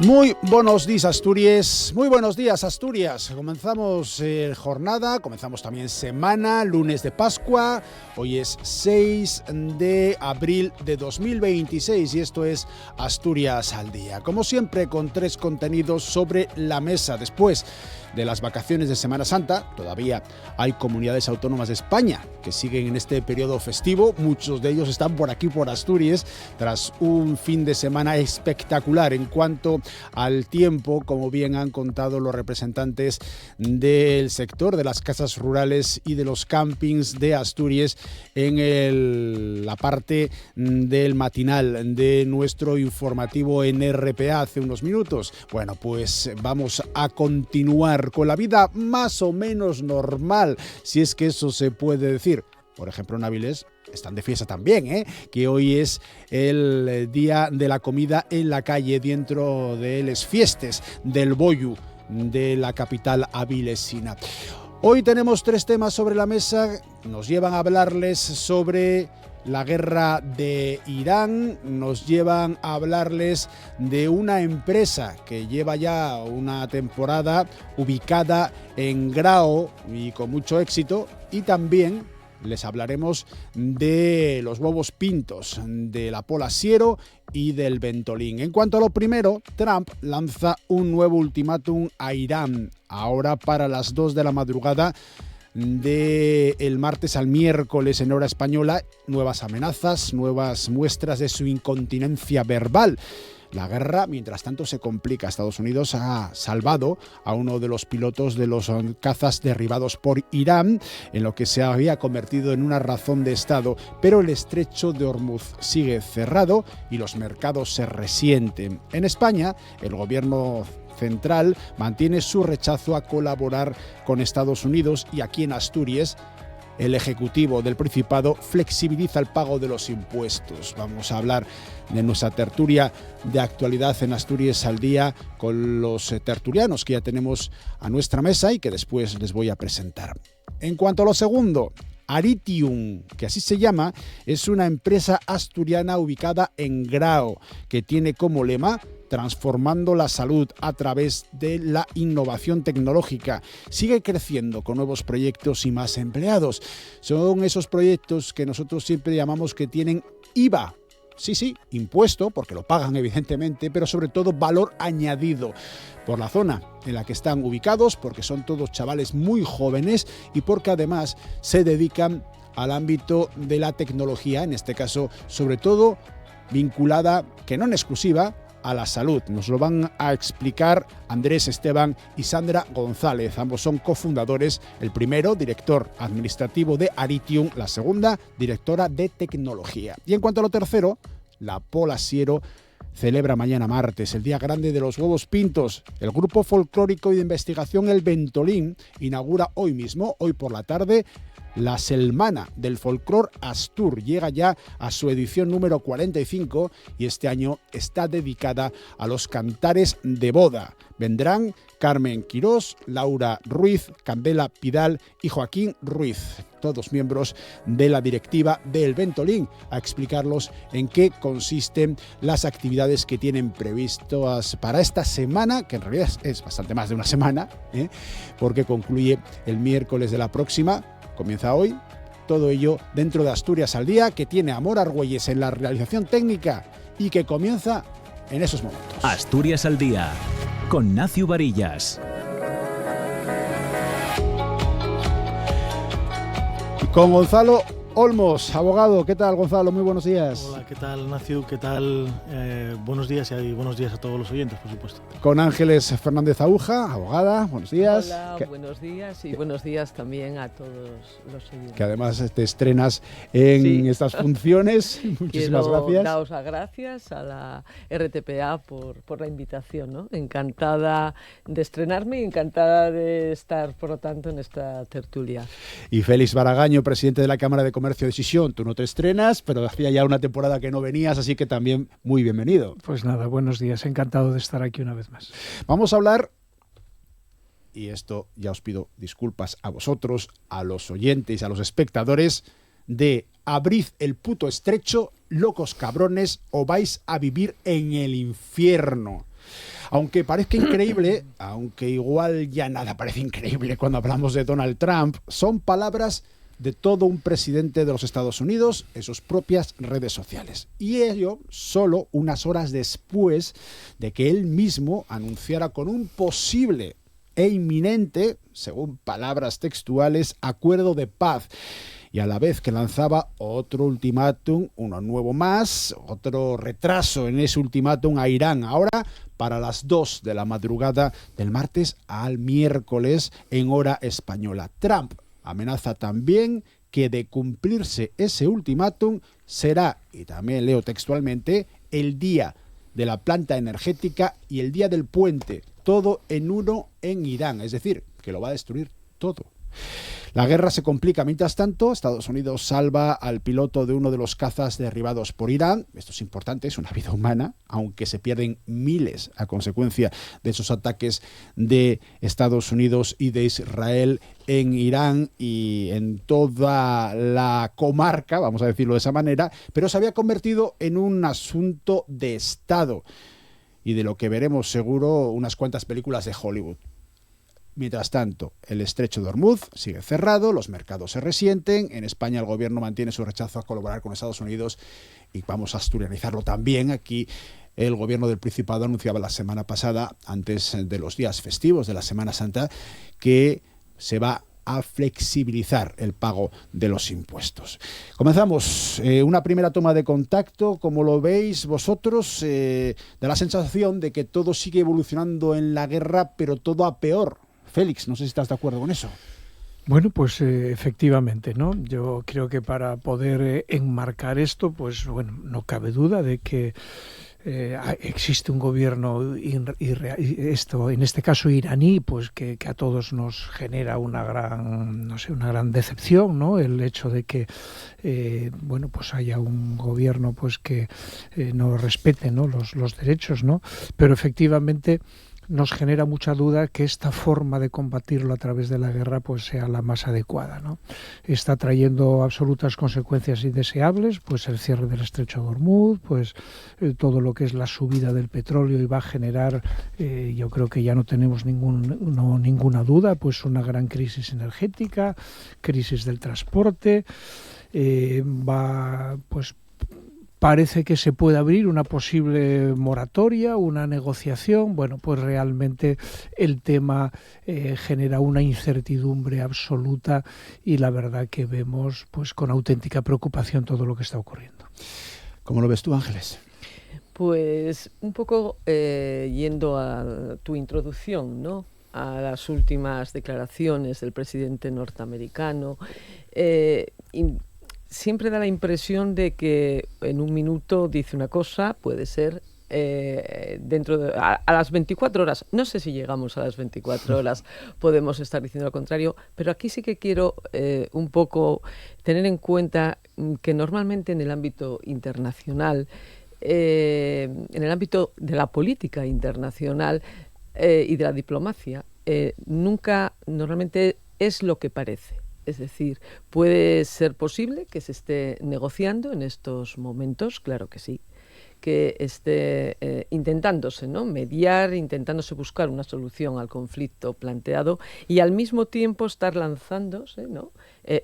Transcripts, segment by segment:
Muy buenos días, Asturias. Muy buenos días, Asturias. Comenzamos jornada, comenzamos también semana, lunes de Pascua. Hoy es 6 de abril de 2026 y esto es Asturias al día. Como siempre, con 3 contenidos sobre la mesa. Después de las vacaciones de Semana Santa, todavía hay comunidades autónomas de España que siguen en este periodo festivo. Muchos de ellos están por aquí, por Asturias, tras un fin de semana espectacular en cuanto al tiempo, como bien han contado los representantes del sector de las casas rurales y de los campings de Asturias en la parte del matinal de nuestro informativo en RPA hace unos minutos. Bueno, pues vamos a continuar con la vida más o menos normal, si es que eso se puede decir. Por ejemplo, en Avilés están de fiesta también, que hoy es el día de la comida en la calle dentro de las fiestas del Boyu de la capital avilesina. Hoy tenemos 3 temas sobre la mesa, nos llevan a hablarles sobre la guerra de Irán, nos llevan a hablarles de una empresa que lleva ya una temporada ubicada en Grao y con mucho éxito, y también les hablaremos de los huevos pintos, de la Pola Siero y del Ventolin. En cuanto a lo primero, Trump lanza un nuevo ultimátum a Irán, ahora para las 2 de la madrugada del martes al miércoles en hora española. Nuevas amenazas, nuevas muestras de su incontinencia verbal. La guerra, mientras tanto, se complica. Estados Unidos ha salvado a uno de los pilotos de los cazas derribados por Irán, en lo que se había convertido en una razón de Estado, pero el estrecho de Hormuz sigue cerrado y los mercados se resienten. En España, el gobierno central mantiene su rechazo a colaborar con Estados Unidos, y aquí en Asturias el Ejecutivo del Principado flexibiliza el pago de los impuestos. Vamos a hablar de nuestra tertulia de actualidad en Asturias al día con los tertulianos que ya tenemos a nuestra mesa y que después les voy a presentar. En cuanto a lo segundo, Aritium, que así se llama, es una empresa asturiana ubicada en Grao, que tiene como lema transformando la salud a través de la innovación tecnológica. Sigue creciendo con nuevos proyectos y más empleados. Son esos proyectos que nosotros siempre llamamos que tienen IVA. Sí, impuesto, porque lo pagan evidentemente, pero sobre todo valor añadido por la zona en la que están ubicados, porque son todos chavales muy jóvenes y porque además se dedican al ámbito de la tecnología, en este caso sobre todo vinculada, que no en exclusiva, a la salud. Nos lo van a explicar Andrés Esteban y Sandra González. Ambos son cofundadores, el primero director administrativo de Aritium, la segunda directora de tecnología. Y en cuanto a lo tercero, la Pola Siero celebra mañana martes el Día Grande de los Huevos Pintos. El grupo folclórico y de investigación El Ventolin inaugura hoy mismo, hoy por la tarde, la Selmana del Folclor Astur. Llega ya a su edición número 45 y este año está dedicada a los cantares de boda. Vendrán Carmen Quirós, Laura Ruiz, Candela Pidal y Joaquín Ruiz, todos miembros de la directiva del Ventolin, a explicarlos en qué consisten las actividades que tienen previstas para esta semana, que en realidad es bastante más de una semana, porque concluye el miércoles de la próxima. Comienza hoy, todo ello dentro de Asturias al día, que tiene a Amor Argüelles en la realización técnica y que comienza en esos momentos. Asturias al día, con Nacio Varillas. Con Gonzalo Olmos, abogado. ¿Qué tal, Gonzalo? Muy buenos días. Hola, ¿qué tal, Nacio? ¿Qué tal? Buenos días y buenos días a todos los oyentes, por supuesto. Con Ángeles Fernández Aúja, abogada. Buenos días. Hola, buenos días y buenos días también a todos los oyentes. Que además te estrenas en estas funciones. Muchísimas gracias. Daos las gracias a la RTPA por la invitación, ¿no? Encantada de estrenarme y encantada de estar, por lo tanto, en esta tertulia. Y Félix Baragaño, presidente de la Cámara de Comercio de Sisión. Tú no te estrenas, pero hacía ya una temporada que no venías, así que también muy bienvenido. Pues nada, buenos días, encantado de estar aquí una vez más. Vamos a hablar, y esto ya os pido disculpas a vosotros, a los oyentes, a los espectadores, de abrid el puto estrecho, locos cabrones, o vais a vivir en el infierno. Aunque parezca increíble, aunque igual ya nada parece increíble cuando hablamos de Donald Trump, son palabras de todo un presidente de los Estados Unidos en sus propias redes sociales. Y ello solo unas horas después de que él mismo anunciara con un posible e inminente, según palabras textuales, acuerdo de paz. Y a la vez que lanzaba otro ultimátum, uno nuevo más, otro retraso en ese ultimátum a Irán, ahora para las 2 de la madrugada del martes al miércoles en hora española. Trump amenaza también que de cumplirse ese ultimátum será, y también leo textualmente, el día de la planta energética y el día del puente, todo en uno en Irán, es decir, que lo va a destruir todo. La guerra se complica. Mientras tanto, Estados Unidos salva al piloto de uno de los cazas derribados por Irán. Esto es importante, es una vida humana, aunque se pierden miles a consecuencia de esos ataques de Estados Unidos y de Israel en Irán y en toda la comarca, vamos a decirlo de esa manera, pero se había convertido en un asunto de Estado y de lo que veremos seguro unas cuantas películas de Hollywood. Mientras tanto, el estrecho de Hormuz sigue cerrado, los mercados se resienten, en España el gobierno mantiene su rechazo a colaborar con Estados Unidos y vamos a asturianizarlo también. Aquí el gobierno del Principado anunciaba la semana pasada, antes de los días festivos de la Semana Santa, que se va a flexibilizar el pago de los impuestos. Comenzamos una primera toma de contacto, como lo veis vosotros, da la sensación de que todo sigue evolucionando en la guerra, pero todo a peor. Félix, no sé si estás de acuerdo con eso. Bueno, pues efectivamente, ¿no? Yo creo que para poder enmarcar esto, pues bueno, no cabe duda de que existe un gobierno en este caso iraní, pues que a todos nos genera una gran decepción, ¿no? El hecho de que bueno, pues haya un gobierno pues que no respete, ¿no? los derechos, ¿no? Pero efectivamente nos genera mucha duda que esta forma de combatirlo a través de la guerra pues sea la más adecuada, ¿no? Está trayendo absolutas consecuencias indeseables, pues el cierre del estrecho de Hormuz, pues todo lo que es la subida del petróleo, y va a generar, yo creo que ya no tenemos ninguna duda, pues una gran crisis energética, crisis del transporte, parece que se puede abrir una posible moratoria, una negociación. Bueno, pues realmente el tema genera una incertidumbre absoluta y la verdad que vemos pues con auténtica preocupación todo lo que está ocurriendo. ¿Cómo lo ves tú, Ángeles? Pues un poco yendo a tu introducción, ¿no? A las últimas declaraciones del presidente norteamericano, siempre da la impresión de que en un minuto dice una cosa, puede ser a las 24 horas, no sé si llegamos a las 24 horas, podemos estar diciendo lo contrario, pero aquí sí que quiero un poco tener en cuenta que normalmente en el ámbito internacional, en el ámbito de la política internacional y de la diplomacia, nunca normalmente es lo que parece. Es decir, ¿puede ser posible que se esté negociando en estos momentos? Claro que sí, que esté intentándose, ¿no? Mediar, intentándose buscar una solución al conflicto planteado y al mismo tiempo estar lanzándose, ¿no?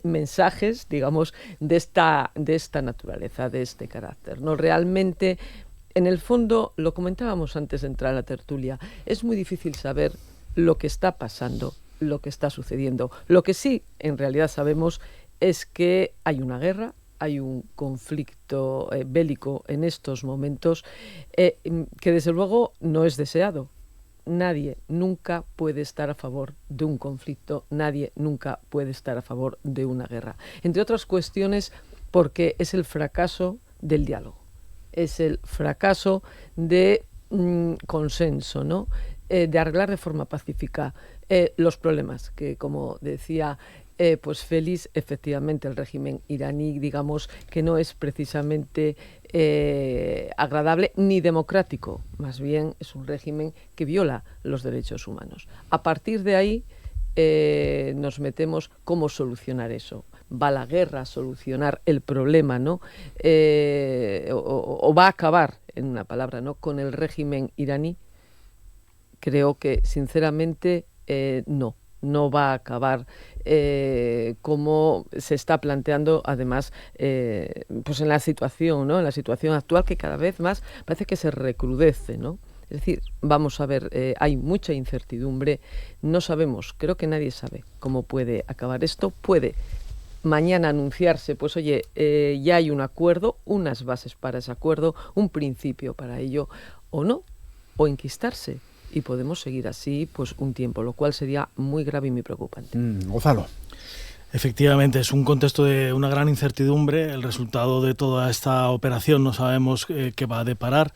Mensajes, digamos, de esta naturaleza, de este carácter, ¿no? Realmente, en el fondo, lo comentábamos antes de entrar a la tertulia, es muy difícil saber lo que está pasando, lo que está sucediendo. Lo que sí, en realidad sabemos, es que hay una guerra, hay un conflicto bélico en estos momentos que desde luego no es deseado. Nadie nunca puede estar a favor de un conflicto, nadie nunca puede estar a favor de una guerra. Entre otras cuestiones, porque es el fracaso del diálogo, es el fracaso de consenso, ¿no? De arreglar de forma pacífica los problemas que, como decía pues Félix, efectivamente el régimen iraní, digamos que no es precisamente agradable ni democrático, más bien es un régimen que viola los derechos humanos. A partir de ahí nos metemos cómo solucionar eso. ¿Va la guerra a solucionar el problema, ¿no? O va a acabar, en una palabra, ¿no?, con el régimen iraní? creo que sinceramente no va a acabar como se está planteando, además, pues en la situación, ¿no? En la situación actual, que cada vez más parece que se recrudece, ¿no? Es decir, vamos a ver, hay mucha incertidumbre, no sabemos, creo que nadie sabe cómo puede acabar esto. Puede mañana anunciarse, pues oye, ya hay un acuerdo, unas bases para ese acuerdo, un principio para ello, o no, o enquistarse. Y podemos seguir así pues un tiempo, lo cual sería muy grave y muy preocupante. Gonzalo. Efectivamente, es un contexto de una gran incertidumbre. El resultado de toda esta operación no sabemos qué va a deparar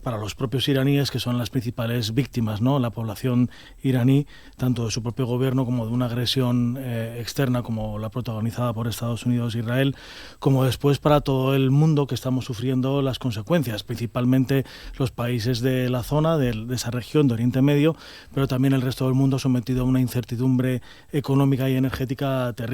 para los propios iraníes, que son las principales víctimas, ¿no? La población iraní, tanto de su propio gobierno como de una agresión externa como la protagonizada por Estados Unidos e Israel, como después para todo el mundo que estamos sufriendo las consecuencias, principalmente los países de la zona, de esa región de Oriente Medio, pero también el resto del mundo sometido a una incertidumbre económica y energética terrible.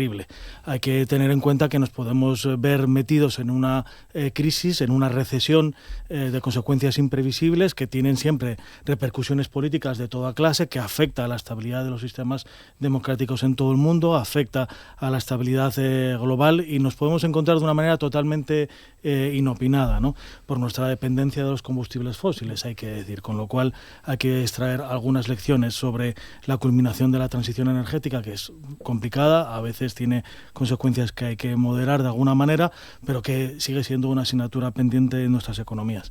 Hay que tener en cuenta que nos podemos ver metidos en una crisis, en una recesión de consecuencias imprevisibles que tienen siempre repercusiones políticas de toda clase, que afecta a la estabilidad de los sistemas democráticos en todo el mundo, afecta a la estabilidad global, y nos podemos encontrar de una manera totalmente inopinada, ¿no? Por nuestra dependencia de los combustibles fósiles, hay que decir, con lo cual hay que extraer algunas lecciones sobre la culminación de la transición energética, que es complicada, a veces tiene consecuencias que hay que moderar de alguna manera, pero que sigue siendo una asignatura pendiente en nuestras economías.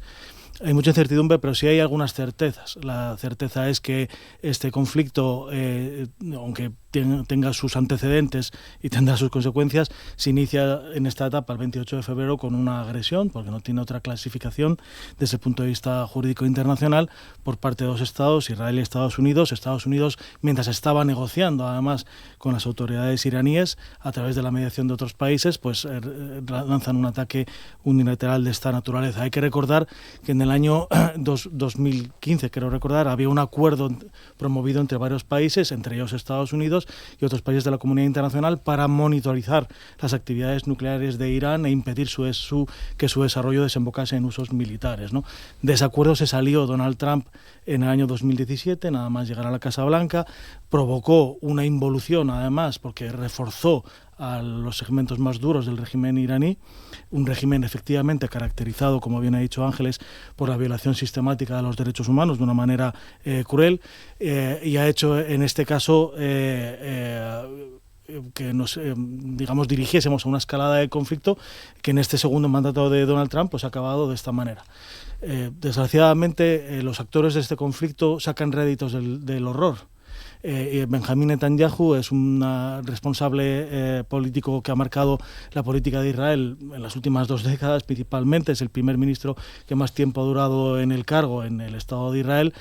Hay mucha incertidumbre, pero sí hay algunas certezas. La certeza es que este conflicto, aunque tenga sus antecedentes y tendrá sus consecuencias, se inicia en esta etapa el 28 de febrero con una agresión, porque no tiene otra clasificación desde el punto de vista jurídico internacional, por parte de dos estados, Israel y Estados Unidos. Estados Unidos, mientras estaba negociando además con las autoridades iraníes, a través de la mediación de otros países, pues lanzan un ataque unilateral de esta naturaleza. Hay que recordar que en el año 2015, creo recordar, había un acuerdo promovido entre varios países, entre ellos Estados Unidos y otros países de la comunidad internacional, para monitorizar las actividades nucleares de Irán e impedir que su desarrollo desembocase en usos militares, ¿no? De ese acuerdo se salió Donald Trump en el año 2017, nada más llegar a la Casa Blanca, provocó una involución además porque reforzó a los segmentos más duros del régimen iraní, un régimen efectivamente caracterizado, como bien ha dicho Ángeles, por la violación sistemática de los derechos humanos de una manera cruel, y ha hecho en este caso que nos dirigiésemos a una escalada de conflicto que en este segundo mandato de Donald Trump pues ha acabado de esta manera. Desgraciadamente los actores de este conflicto sacan réditos del horror. Benjamín Netanyahu es un responsable político que ha marcado la política de Israel en las últimas 2 décadas, principalmente. Es el primer ministro que más tiempo ha durado en el cargo en el Estado de Israel,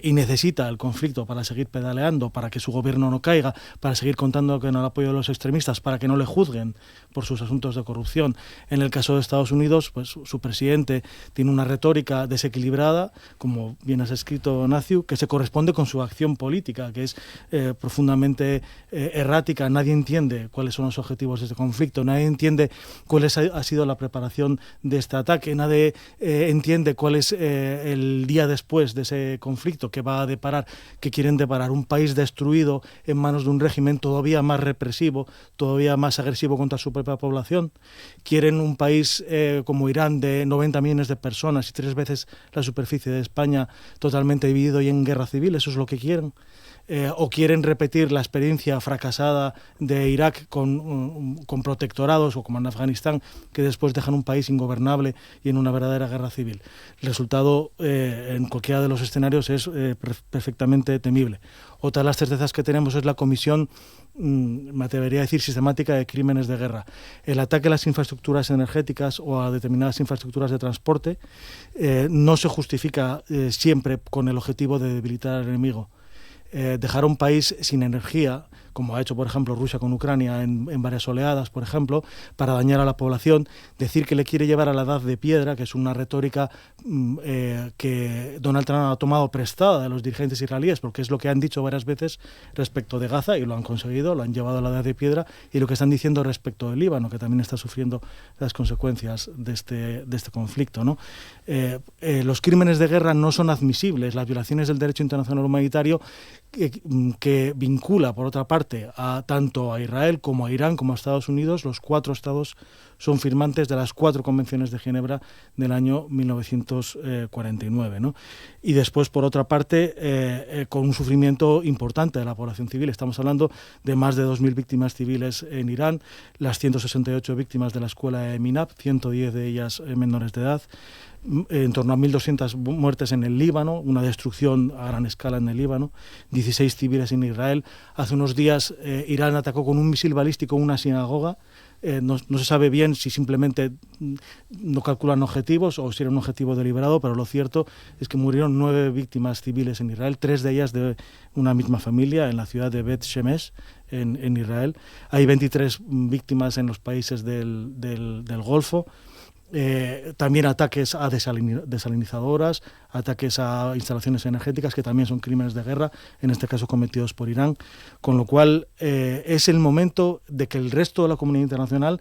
y necesita el conflicto para seguir pedaleando, para que su gobierno no caiga, para seguir contando con el apoyo de los extremistas, para que no le juzguen por sus asuntos de corrupción. En el caso de Estados Unidos, pues su presidente tiene una retórica desequilibrada, como bien has escrito, Naciu, que se corresponde con su acción política, que es profundamente errática. Nadie entiende cuáles son los objetivos de este conflicto, nadie entiende cuál ha sido la preparación de este ataque, nadie entiende cuál es el día después de ese conflicto, que va a deparar, que quieren deparar un país destruido en manos de un régimen todavía más represivo, todavía más agresivo contra su propia población. Quieren un país como Irán, de 90 millones de personas y 3 veces la superficie de España, totalmente dividido y en guerra civil. Eso es lo que quieren. O quieren repetir la experiencia fracasada de Irak con protectorados, o como en Afganistán, que después dejan un país ingobernable y en una verdadera guerra civil. El resultado en cualquiera de los escenarios es perfectamente temible. Otra de las certezas que tenemos es la comisión, me atrevería a decir, sistemática de crímenes de guerra. El ataque a las infraestructuras energéticas o a determinadas infraestructuras de transporte no se justifica siempre con el objetivo de debilitar al enemigo. dejar a un país sin energía, como ha hecho, por ejemplo, Rusia con Ucrania en varias oleadas, por ejemplo, para dañar a la población, decir que le quiere llevar a la edad de piedra, que es una retórica que Donald Trump ha tomado prestada de los dirigentes israelíes, porque es lo que han dicho varias veces respecto de Gaza, y lo han conseguido, lo han llevado a la edad de piedra, y lo que están diciendo respecto del Líbano, que también está sufriendo las consecuencias de este conflicto, ¿no? Los crímenes de guerra no son admisibles, las violaciones del derecho internacional humanitario que vincula, por otra parte, tanto a Israel como a Irán como a Estados Unidos. Los 4 estados son firmantes de las 4 convenciones de Ginebra del año 1949, ¿no? Y después, por otra parte, con un sufrimiento importante de la población civil. Estamos hablando de más de 2.000 víctimas civiles en Irán, las 168 víctimas de la escuela de Minab, 110 de ellas menores de edad, en torno a 1.200 muertes en el Líbano, una destrucción a gran escala en el Líbano, 16 civiles en Israel. Hace unos días Irán atacó con un misil balístico una sinagoga. No se sabe bien si simplemente no calculan objetivos o si era un objetivo deliberado, pero lo cierto es que murieron 9 víctimas civiles en Israel, 3 de ellas de una misma familia, en la ciudad de Bet Shemesh, en Israel. Hay 23 víctimas en los países del Golfo. También ataques a desalinizadoras, ataques a instalaciones energéticas, que también son crímenes de guerra, en este caso cometidos por Irán, con lo cual es el momento de que el resto de la comunidad internacional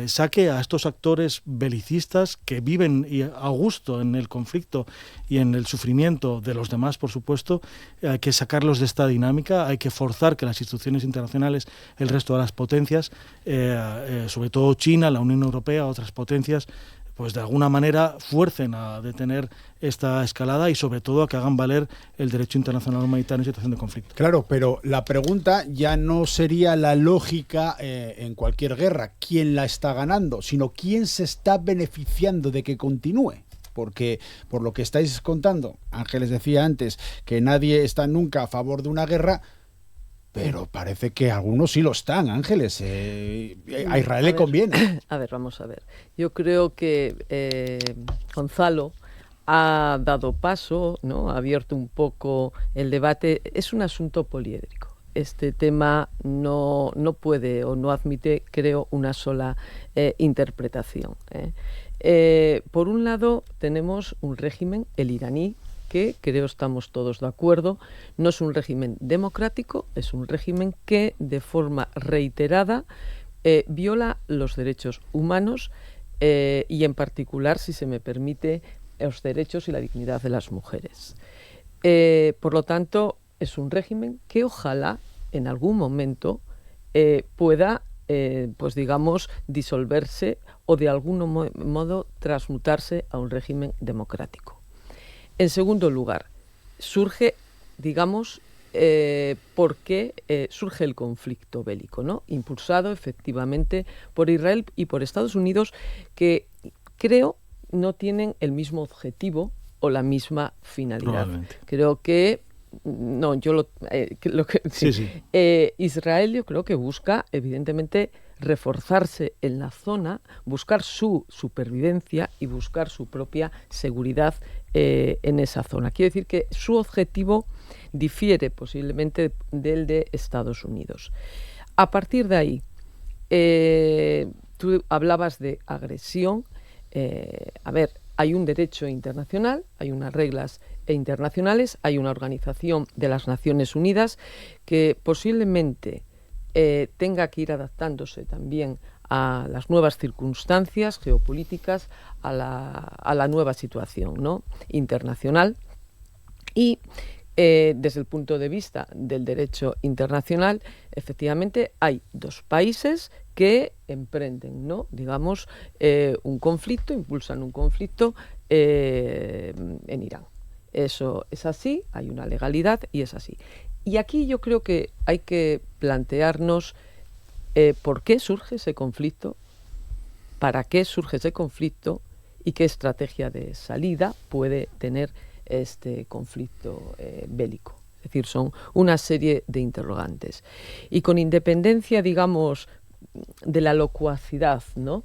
saque a estos actores belicistas que viven a gusto en el conflicto y en el sufrimiento de los demás, por supuesto. Hay que sacarlos de esta dinámica, hay que forzar que las instituciones internacionales, el resto de las potencias, sobre todo China, la Unión Europea, otras potencias, pues de alguna manera fuercen a detener esta escalada y sobre todo a que hagan valer el derecho internacional humanitario en situación de conflicto. Claro, pero la pregunta ya no sería la lógica en cualquier guerra, quién la está ganando, sino quién se está beneficiando de que continúe. Porque por lo que estáis contando, Ángeles decía antes que nadie está nunca a favor de una guerra, pero parece que algunos sí lo están, Ángeles. A Israel le conviene. A ver, vamos a ver. Yo creo que Gonzalo ha dado paso, ¿no? Ha abierto un poco el debate. Es un asunto poliédrico. Este tema no puede o no admite, creo, una sola interpretación. Por un lado, tenemos un régimen, el iraní, que creo estamos todos de acuerdo, no es un régimen democrático, es un régimen que de forma reiterada viola los derechos humanos y en particular, si se me permite, los derechos y la dignidad de las mujeres. Por lo tanto, es un régimen que ojalá en algún momento pueda, pues digamos, disolverse o de algún modo transmutarse a un régimen democrático. En segundo lugar, surge, digamos, por qué surge el conflicto bélico, ¿no? Impulsado efectivamente por Israel y por Estados Unidos, que creo no tienen el mismo objetivo o la misma finalidad. Creo que no, Israel yo creo que busca evidentemente reforzarse en la zona, buscar su supervivencia y buscar su propia seguridad en esa zona. Quiero decir que su objetivo difiere posiblemente del de Estados Unidos. A partir de ahí, tú hablabas de agresión. A ver, hay un derecho internacional, hay unas reglas internacionales, hay una organización de las Naciones Unidas que posiblemente tenga que ir adaptándose también a las nuevas circunstancias geopolíticas, a la nueva situación, ¿no? Internacional. Y desde el punto de vista del derecho internacional, efectivamente hay 2 países que emprenden, ¿no? Digamos, un conflicto, impulsan un conflicto en Irán. Eso es así, hay una legalidad y es así. Y aquí yo creo que hay que plantearnos por qué surge ese conflicto, para qué surge ese conflicto y qué estrategia de salida puede tener este conflicto bélico. Es decir, son una serie de interrogantes. Y con independencia, digamos, de la locuacidad, ¿no?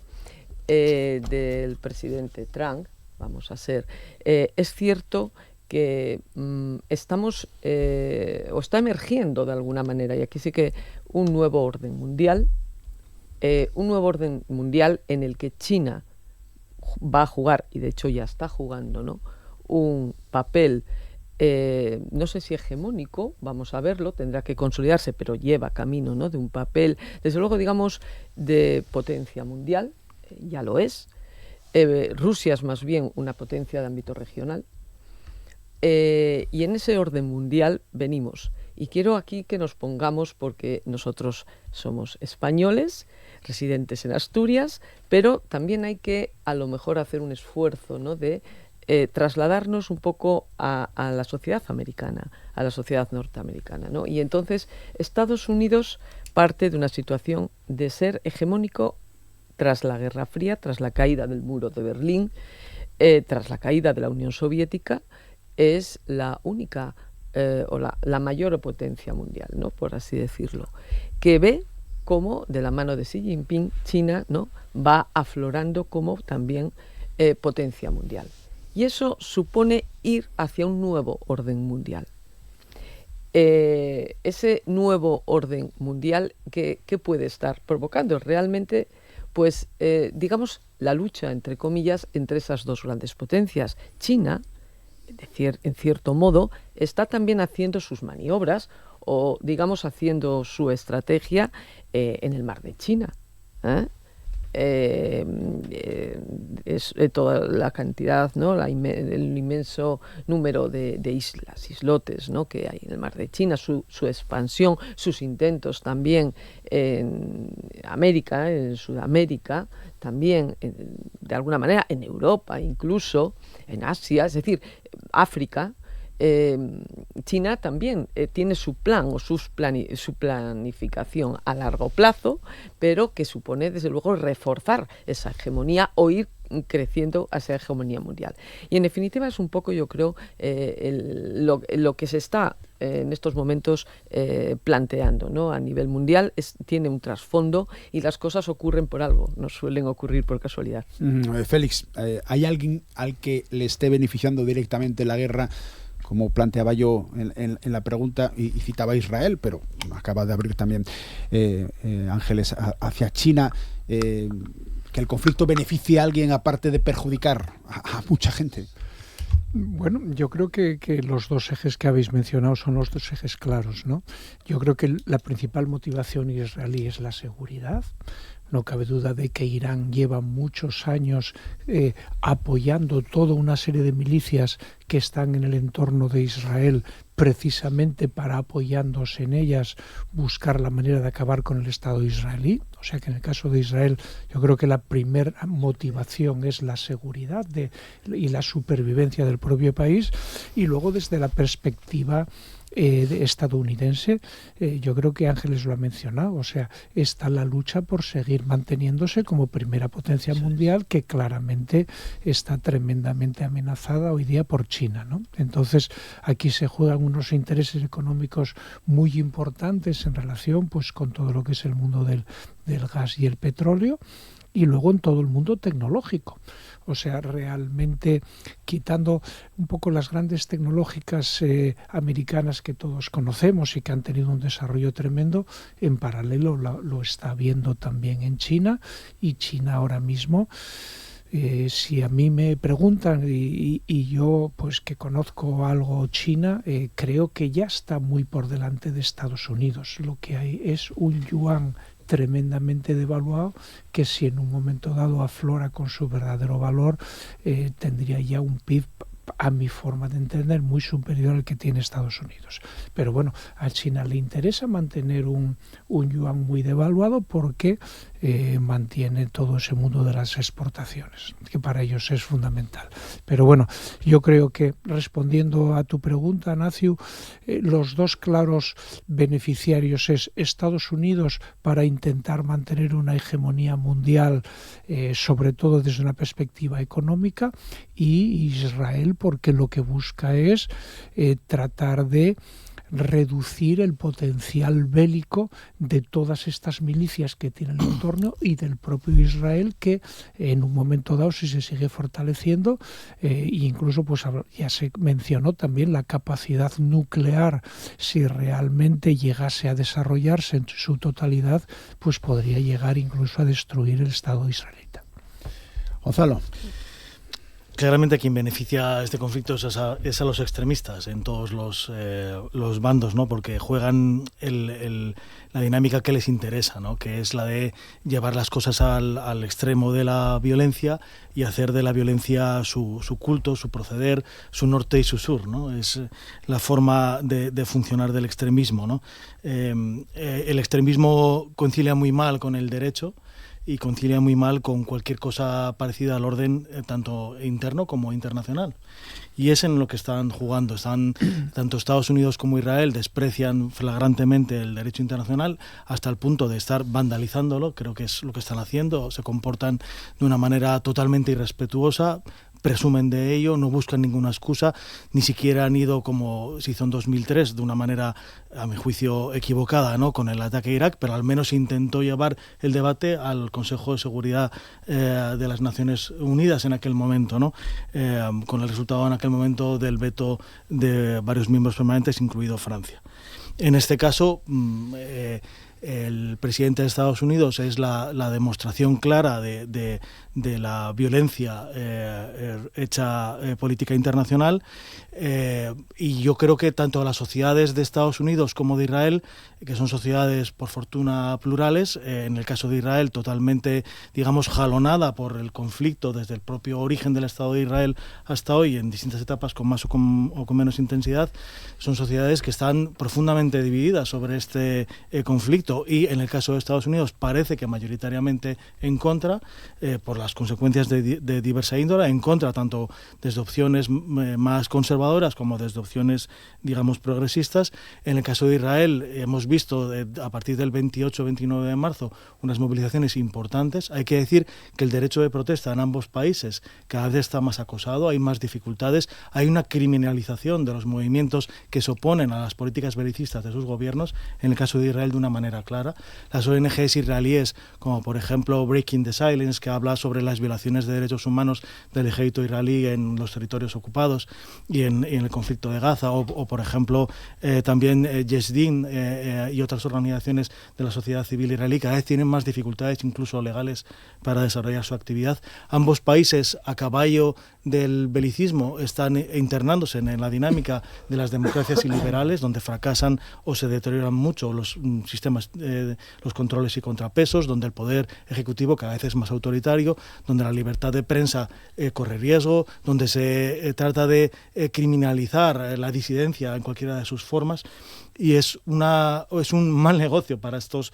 Del presidente Trump, vamos a ser, es cierto que estamos, o está emergiendo de alguna manera, y aquí sí que un nuevo orden mundial en el que China va a jugar, y de hecho ya está jugando, ¿no?, un papel, no sé si hegemónico, vamos a verlo, tendrá que consolidarse, pero lleva camino, ¿no?, de un papel, desde luego, digamos, de potencia mundial, ya lo es. Rusia es más bien una potencia de ámbito regional. Y en ese orden mundial venimos. Y quiero aquí que nos pongamos, porque nosotros somos españoles, residentes en Asturias, pero también hay que a lo mejor hacer un esfuerzo, ¿no?, de trasladarnos un poco a la sociedad americana, a la sociedad norteamericana, ¿no? Y entonces Estados Unidos parte de una situación de ser hegemónico tras la Guerra Fría, tras la caída del muro de Berlín, tras la caída de la Unión Soviética, es la única o la mayor potencia mundial, ¿no?, por así decirlo, que ve cómo de la mano de Xi Jinping China, ¿no?, va aflorando como también potencia mundial. Y eso supone ir hacia un nuevo orden mundial. Ese nuevo orden mundial, ¿qué puede estar provocando? Realmente, pues, digamos, la lucha, entre comillas, entre esas dos grandes potencias. China, en cierto modo, está también haciendo sus maniobras o, digamos, haciendo su estrategia en el mar de China. Es toda la cantidad, ¿no?, el inmenso número de islotes, ¿no?, que hay en el mar de China, su expansión, sus intentos también en América, en Sudamérica, también de alguna manera en Europa, incluso en Asia, es decir, África. China también tiene su plan o su planificación a largo plazo, pero que supone, desde luego, reforzar esa hegemonía o ir creciendo a esa hegemonía mundial. Y en definitiva es un poco, yo creo, lo que se está en estos momentos planteando, ¿no?, a nivel mundial. Tiene un trasfondo y las cosas ocurren por algo, no suelen ocurrir por casualidad. Félix, ¿hay alguien al que le esté beneficiando directamente la guerra? Como planteaba yo en la pregunta, y citaba a Israel, pero acaba de abrir también Ángeles hacia China, que el conflicto beneficie a alguien aparte de perjudicar a mucha gente. Bueno, yo creo que los dos ejes que habéis mencionado son los dos ejes claros, ¿no? Yo creo que la principal motivación israelí es la seguridad. No cabe duda de que Irán lleva muchos años apoyando toda una serie de milicias que están en el entorno de Israel, precisamente para, apoyándose en ellas, buscar la manera de acabar con el Estado israelí. O sea que en el caso de Israel, yo creo que la primera motivación es la seguridad y la supervivencia del propio país. Y luego, desde la perspectiva estadounidense, yo creo que Ángeles lo ha mencionado, o sea, está la lucha por seguir manteniéndose como primera potencia mundial, que claramente está tremendamente amenazada hoy día por China, ¿no? Entonces, aquí se juegan unos intereses económicos muy importantes en relación, pues, con todo lo que es el mundo del gas y el petróleo, y luego en todo el mundo tecnológico. O sea, realmente, quitando un poco las grandes tecnológicas americanas que todos conocemos y que han tenido un desarrollo tremendo, en paralelo lo está viendo también en China, y China ahora mismo, si a mí me preguntan y yo, pues, que conozco algo China, creo que ya está muy por delante de Estados Unidos. Lo que hay es un yuan tremendamente devaluado, que si en un momento dado aflora con su verdadero valor, tendría ya un PIB, a mi forma de entender, muy superior al que tiene Estados Unidos. Pero bueno, a China le interesa mantener un yuan muy devaluado porque mantiene todo ese mundo de las exportaciones, que para ellos es fundamental. Pero bueno, yo creo que, respondiendo a tu pregunta, Nacio, los dos claros beneficiarios es Estados Unidos, para intentar mantener una hegemonía mundial, sobre todo desde una perspectiva económica, y Israel, porque lo que busca es tratar de reducir el potencial bélico de todas estas milicias que tiene el entorno y del propio Israel, que en un momento dado, si se sigue fortaleciendo, e incluso pues ya se mencionó también la capacidad nuclear, si realmente llegase a desarrollarse en su totalidad, pues podría llegar incluso a destruir el Estado israelita. Gonzalo. Claramente quien beneficia este conflicto es a los extremistas en todos los bandos, ¿no? Porque juegan la dinámica que les interesa, ¿no? Que es la de llevar las cosas al extremo de la violencia y hacer de la violencia su culto, su proceder, su norte y su sur, ¿no? Es la forma de funcionar del extremismo, ¿no? El extremismo concilia muy mal con el derecho y concilia muy mal con cualquier cosa parecida al orden tanto interno como internacional. Y es en lo que están jugando. Tanto Estados Unidos como Israel desprecian flagrantemente el derecho internacional hasta el punto de estar vandalizándolo, creo que es lo que están haciendo, se comportan de una manera totalmente irrespetuosa, presumen de ello, no buscan ninguna excusa, ni siquiera han ido como se hizo en 2003, de una manera, a mi juicio, equivocada, ¿no? Con el ataque a Irak, pero al menos intentó llevar el debate al Consejo de Seguridad de las Naciones Unidas en aquel momento, ¿no? Con el resultado en aquel momento del veto de varios miembros permanentes, incluido Francia. En este caso, el presidente de Estados Unidos es la demostración clara de la violencia hecha política internacional, y yo creo que tanto las sociedades de Estados Unidos como de Israel, que son sociedades por fortuna plurales, en el caso de Israel totalmente, digamos, jalonada por el conflicto desde el propio origen del Estado de Israel hasta hoy, en distintas etapas con más o con menos intensidad, son sociedades que están profundamente divididas sobre este conflicto, y en el caso de Estados Unidos parece que mayoritariamente en contra, por las consecuencias de diversa índole, en contra tanto desde opciones más conservadoras como desde opciones, digamos, progresistas. En el caso de Israel hemos visto a partir del 28-29 de marzo unas movilizaciones importantes. Hay que decir que el derecho de protesta en ambos países cada vez está más acosado, hay más dificultades, hay una criminalización de los movimientos que se oponen a las políticas belicistas de sus gobiernos, en el caso de Israel de una manera clara. Las ONGs israelíes, como por ejemplo Breaking the Silence, que habla sobre las violaciones de derechos humanos del ejército israelí en los territorios ocupados y en el conflicto de Gaza, o por ejemplo también Yesh Din y otras organizaciones de la sociedad civil israelí, cada vez tienen más dificultades, incluso legales, para desarrollar su actividad. Ambos países, a caballo del belicismo, están internándose en la dinámica de las democracias iliberales, donde fracasan o se deterioran mucho los sistemas, los controles y contrapesos, donde el poder ejecutivo cada vez es más autoritario, donde la libertad de prensa corre riesgo, donde se trata de criminalizar la disidencia en cualquiera de sus formas. Y es un mal negocio para estos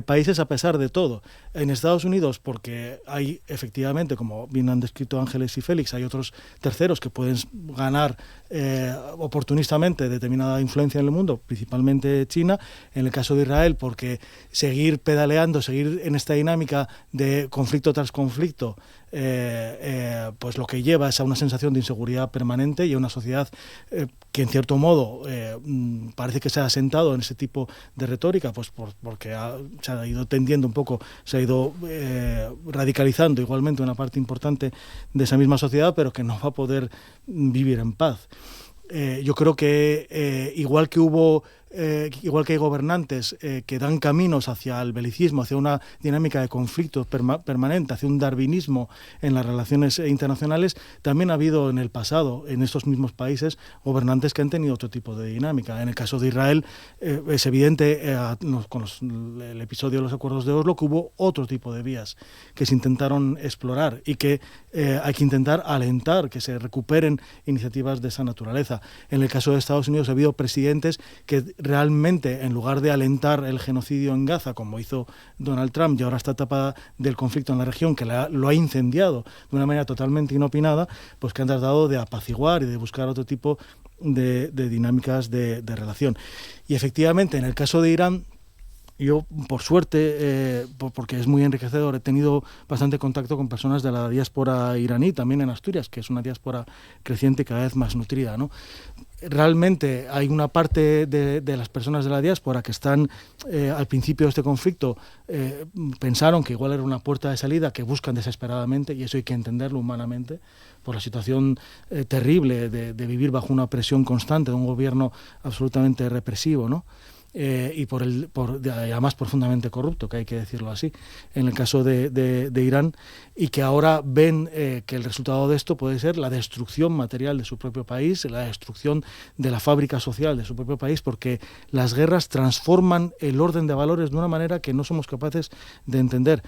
países, a pesar de todo. En Estados Unidos, porque hay efectivamente, como bien han descrito Ángeles y Félix, hay otros terceros que pueden ganar oportunistamente determinada influencia en el mundo, principalmente China. En el caso de Israel, porque seguir pedaleando, seguir en esta dinámica de conflicto tras conflicto, pues lo que lleva es a una sensación de inseguridad permanente y a una sociedad que en cierto modo parece que se ha asentado en ese tipo de retórica, pues porque se ha ido tendiendo un poco, se ha ido radicalizando igualmente una parte importante de esa misma sociedad, pero que no va a poder vivir en paz. Yo creo que igual que hay gobernantes que dan caminos hacia el belicismo, hacia una dinámica de conflicto permanente, hacia un darwinismo en las relaciones internacionales, también ha habido en el pasado, en estos mismos países, gobernantes que han tenido otro tipo de dinámica. En el caso de Israel, es evidente, con el episodio de los acuerdos de Oslo, que hubo otro tipo de vías que se intentaron explorar y que hay que intentar alentar que se recuperen iniciativas de esa naturaleza. En el caso de Estados Unidos ha habido presidentes que realmente, en lugar de alentar el genocidio en Gaza, como hizo Donald Trump, y ahora esta etapa del conflicto en la región, que lo ha incendiado de una manera totalmente inopinada, pues que han tratado de apaciguar y de buscar otro tipo de dinámicas de relación. Y efectivamente, en el caso de Irán, Yo, por suerte, porque es muy enriquecedor, he tenido bastante contacto con personas de la diáspora iraní, también en Asturias, que es una diáspora creciente y cada vez más nutrida, ¿no? Realmente hay una parte de las personas de la diáspora que están al principio de este conflicto, pensaron que igual era una puerta de salida, que buscan desesperadamente, y eso hay que entenderlo humanamente, por la situación terrible de vivir bajo una presión constante de un gobierno absolutamente represivo, ¿no? Y además profundamente corrupto, que hay que decirlo así, en el caso de Irán, y que ahora ven que el resultado de esto puede ser la destrucción material de su propio país, la destrucción de la fábrica social de su propio país, porque las guerras transforman el orden de valores de una manera que no somos capaces de entender.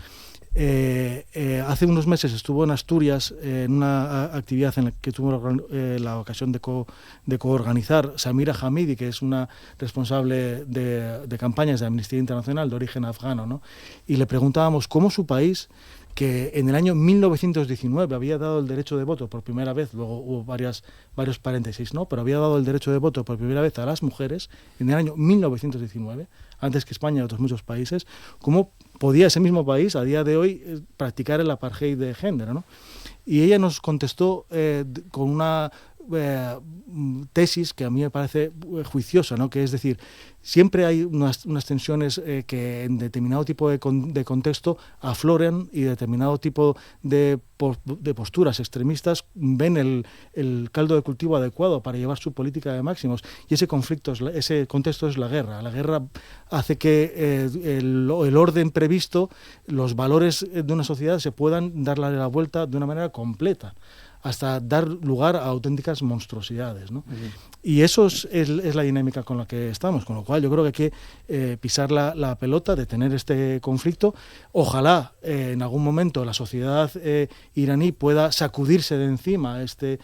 Hace unos meses estuvo en Asturias en una actividad en la que tuvo la ocasión de coorganizar Samira Hamidi, que es una responsable de campañas de Amnistía Internacional de origen afgano, ¿no? Y le preguntábamos cómo su país, que en el año 1919 había dado el derecho de voto por primera vez, luego hubo varios paréntesis, ¿no? Pero había dado el derecho de voto por primera vez a las mujeres en el año 1919, antes que España y otros muchos países, cómo podía ese mismo país a día de hoy practicar el apartheid de género, ¿no? Y ella nos contestó con una tesis que a mí me parece juiciosa, ¿no? Que es decir, siempre hay unas tensiones que en determinado tipo de contexto afloran, y determinado tipo de posturas extremistas ven el caldo de cultivo adecuado para llevar su política de máximos, y ese contexto es la guerra. La guerra hace que el orden previsto, los valores de una sociedad se puedan darle la vuelta de una manera completa, hasta dar lugar a auténticas monstruosidades, ¿no? Y eso es la dinámica con la que estamos, con lo cual yo creo que hay que pisar la pelota, detener este conflicto. Ojalá en algún momento la sociedad iraní pueda sacudirse de encima este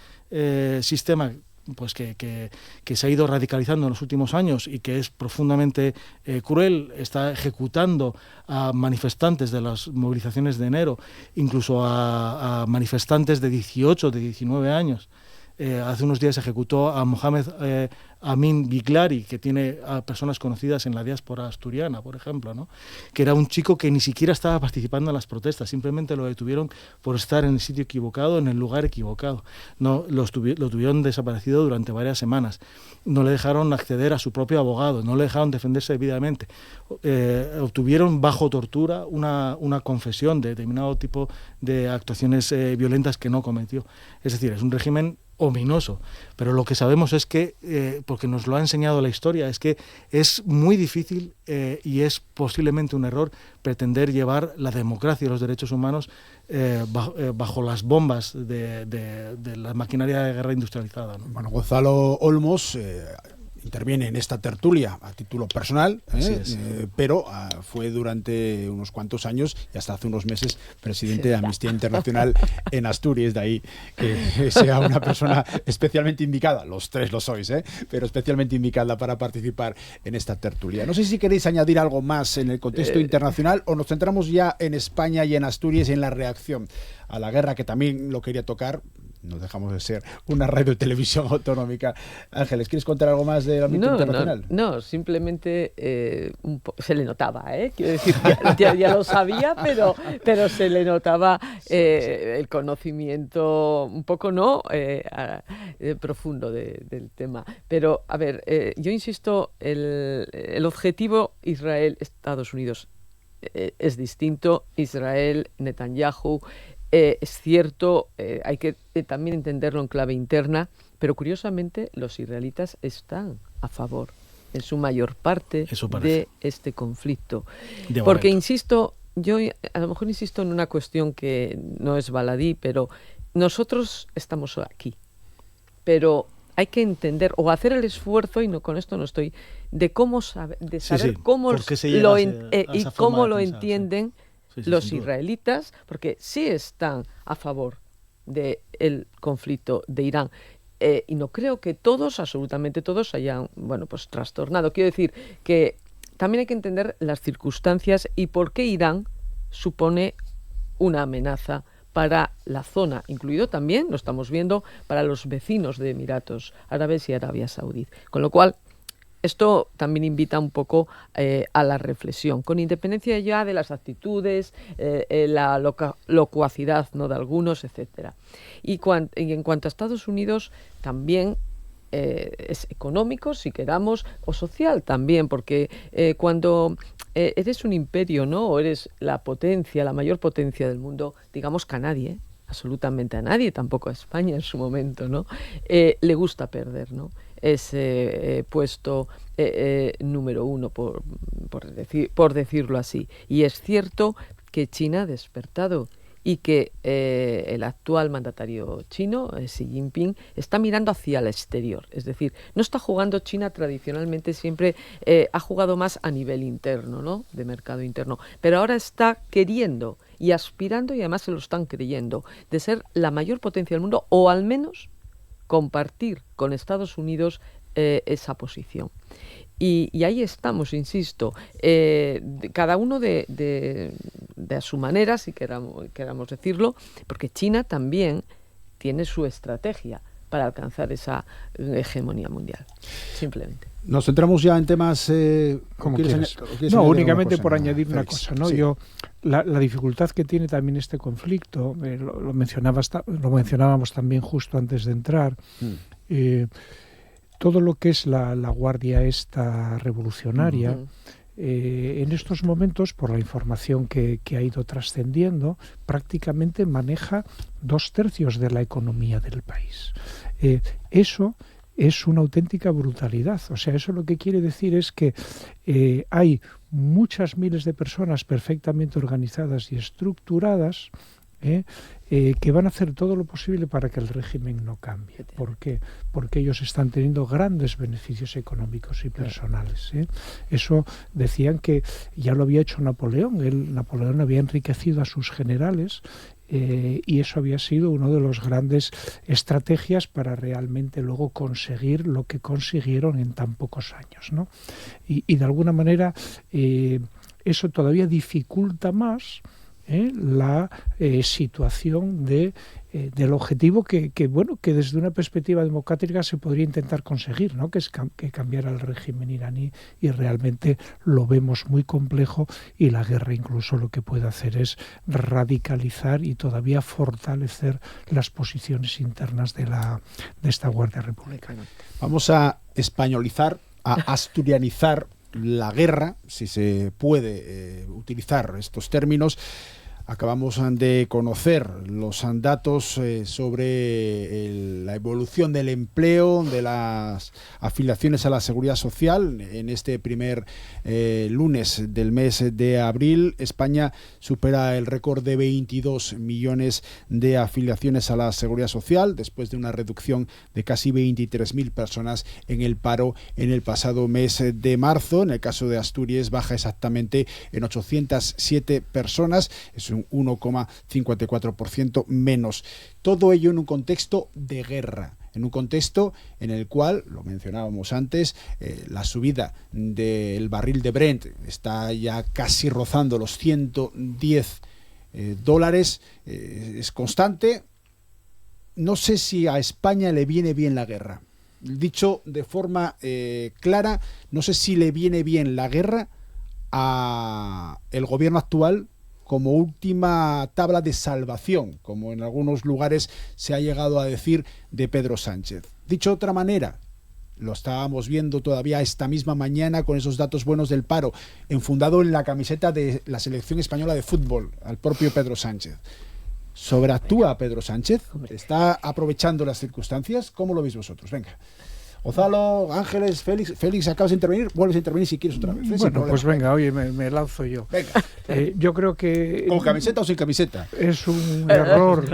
sistema pues que se ha ido radicalizando en los últimos años y que es profundamente cruel. Está ejecutando a manifestantes de las movilizaciones de enero, incluso a manifestantes de 18, de 19 años. Hace unos días ejecutó a Mohamed Amin Biglari, que tiene a personas conocidas en la diáspora asturiana, por ejemplo, ¿no? Que era un chico que ni siquiera estaba participando en las protestas, simplemente lo detuvieron por estar en el sitio equivocado, en el lugar equivocado. No, lo tuvieron desaparecido durante varias semanas. No le dejaron acceder a su propio abogado, no le dejaron defenderse debidamente. Obtuvieron bajo tortura una confesión de determinado tipo de actuaciones violentas que no cometió. Es decir, es un régimen ominoso, pero lo que sabemos es que, porque nos lo ha enseñado la historia, es que es muy difícil y es posiblemente un error pretender llevar la democracia y los derechos humanos bajo las bombas de la maquinaria de guerra industrializada, ¿no? Bueno, Gonzalo Olmos interviene en esta tertulia a título personal, pero fue durante unos cuantos años y hasta hace unos meses presidente de Amnistía Internacional en Asturias. De ahí que sea una persona especialmente indicada, los tres lo sois, pero especialmente indicada para participar en esta tertulia. No sé si queréis añadir algo más en el contexto internacional o nos centramos ya en España y en Asturias y en la reacción a la guerra, que también lo quería tocar. No dejamos de ser una radio y televisión autonómica. Ángeles, ¿quieres contar algo más del ámbito internacional? No, simplemente se le notaba, quiero decir, ya lo sabía, pero se le notaba el conocimiento un poco profundo del tema. Pero, a ver, yo insisto, el objetivo Israel-Estados Unidos es distinto. Israel, Netanyahu, es cierto, hay que también entenderlo en clave interna, pero curiosamente los israelitas están a favor, en su mayor parte, de este conflicto. Porque, insisto, yo a lo mejor insisto en una cuestión que no es baladí, pero nosotros estamos aquí. Pero hay que entender o hacer el esfuerzo, y no con esto no estoy, de saber cómo lo entienden los entienden porque sí están a favor del conflicto de Irán. Y no creo que todos, absolutamente todos, hayan, pues trastornado. Quiero decir que también hay que entender las circunstancias y por qué Irán supone una amenaza para la zona, incluido también, lo estamos viendo, para los vecinos de Emiratos Árabes y Arabia Saudí. Con lo cual, esto también invita un poco a la reflexión, con independencia ya de las actitudes, la locuacidad, ¿no?, de algunos, etcétera. Y en cuanto a Estados Unidos, también es económico, si queramos, o social también, porque cuando eres un imperio, ¿no?, o eres la potencia, la mayor potencia del mundo, digamos que a nadie, absolutamente a nadie, tampoco a España en su momento, ¿no?, le gusta perder, ¿no?, ese puesto número uno, por decirlo así. Y es cierto que China ha despertado y que el actual mandatario chino, Xi Jinping, está mirando hacia el exterior. Es decir, no está jugando China tradicionalmente, siempre ha jugado más a nivel interno, ¿no?, de mercado interno. Pero ahora está queriendo y aspirando, y además se lo están creyendo, de ser la mayor potencia del mundo, o al menos compartir con Estados Unidos esa posición. Y ahí estamos, insisto, cada uno de a su manera, si queramos decirlo, porque China también tiene su estrategia para alcanzar esa hegemonía mundial, simplemente. Nos centramos ya en temas... Como quieras. No, únicamente por añadir una cosa, ¿no? Sí. La dificultad que tiene también este conflicto, lo mencionábamos también justo antes de entrar, todo lo que es la guardia esta revolucionaria, en estos momentos, por la información que ha ido trascendiendo, prácticamente maneja 2/3 de la economía del país. Eso es una auténtica brutalidad. O sea, eso lo que quiere decir es que hay muchas miles de personas perfectamente organizadas y estructuradas que van a hacer todo lo posible para que el régimen no cambie. ¿Por qué? Porque ellos están teniendo grandes beneficios económicos y personales. Eso decían que ya lo había hecho Napoleón. Napoleón había enriquecido a sus generales y eso había sido una de las grandes estrategias para realmente luego conseguir lo que consiguieron en tan pocos años, ¿no? Y de alguna manera eso todavía dificulta más la situación del objetivo que desde una perspectiva democrática se podría intentar conseguir, ¿no?, que es que cambiara el régimen iraní, y realmente lo vemos muy complejo, y la guerra incluso lo que puede hacer es radicalizar y todavía fortalecer las posiciones internas de esta Guardia Republicana. Vamos a españolizar, a asturianizar la guerra, si se puede utilizar estos términos. Acabamos de conocer los datos sobre la evolución del empleo, de las afiliaciones a la Seguridad Social. En este primer lunes del mes de abril, España supera el récord de 22 millones de afiliaciones a la Seguridad Social, después de una reducción de casi 23.000 personas en el paro en el pasado mes de marzo. En el caso de Asturias, baja exactamente en 807 personas. Es un 1,54% menos. Todo ello en un contexto de guerra, en un contexto en el cual, lo mencionábamos antes, la subida del barril de Brent está ya casi rozando los $110, es constante. No sé si a España le viene bien la guerra. Dicho de forma clara, no sé si le viene bien la guerra a el gobierno actual como última tabla de salvación, como en algunos lugares se ha llegado a decir de Pedro Sánchez. Dicho de otra manera, lo estábamos viendo todavía esta misma mañana con esos datos buenos del paro, enfundado en la camiseta de la selección española de fútbol, al propio Pedro Sánchez. ¿Sobreactúa Pedro Sánchez? ¿Está aprovechando las circunstancias? ¿Cómo lo veis vosotros? Venga. Gonzalo, Ángeles, Félix, acabas de intervenir, vuelves a intervenir si quieres otra vez. Bueno, pues venga, oye, me lanzo yo. Venga. Yo creo que... ¿Con camiseta o sin camiseta? Es un error,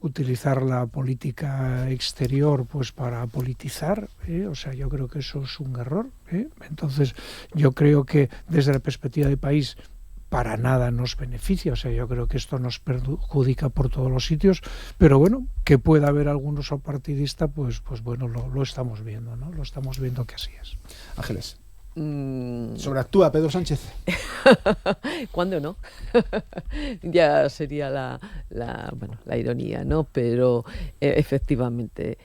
utilizar la política exterior pues para politizar, o sea, yo creo que eso es un error. Entonces, yo creo que desde la perspectiva de país para nada nos beneficia, o sea, yo creo que esto nos perjudica por todos los sitios, pero bueno, que pueda haber algún uso partidista, pues bueno, lo estamos viendo, ¿no? Lo estamos viendo que así es. Ángeles. ¿Sobreactúa Pedro Sánchez? ¿Cuándo no? Ya sería la ironía, ¿no? Pero efectivamente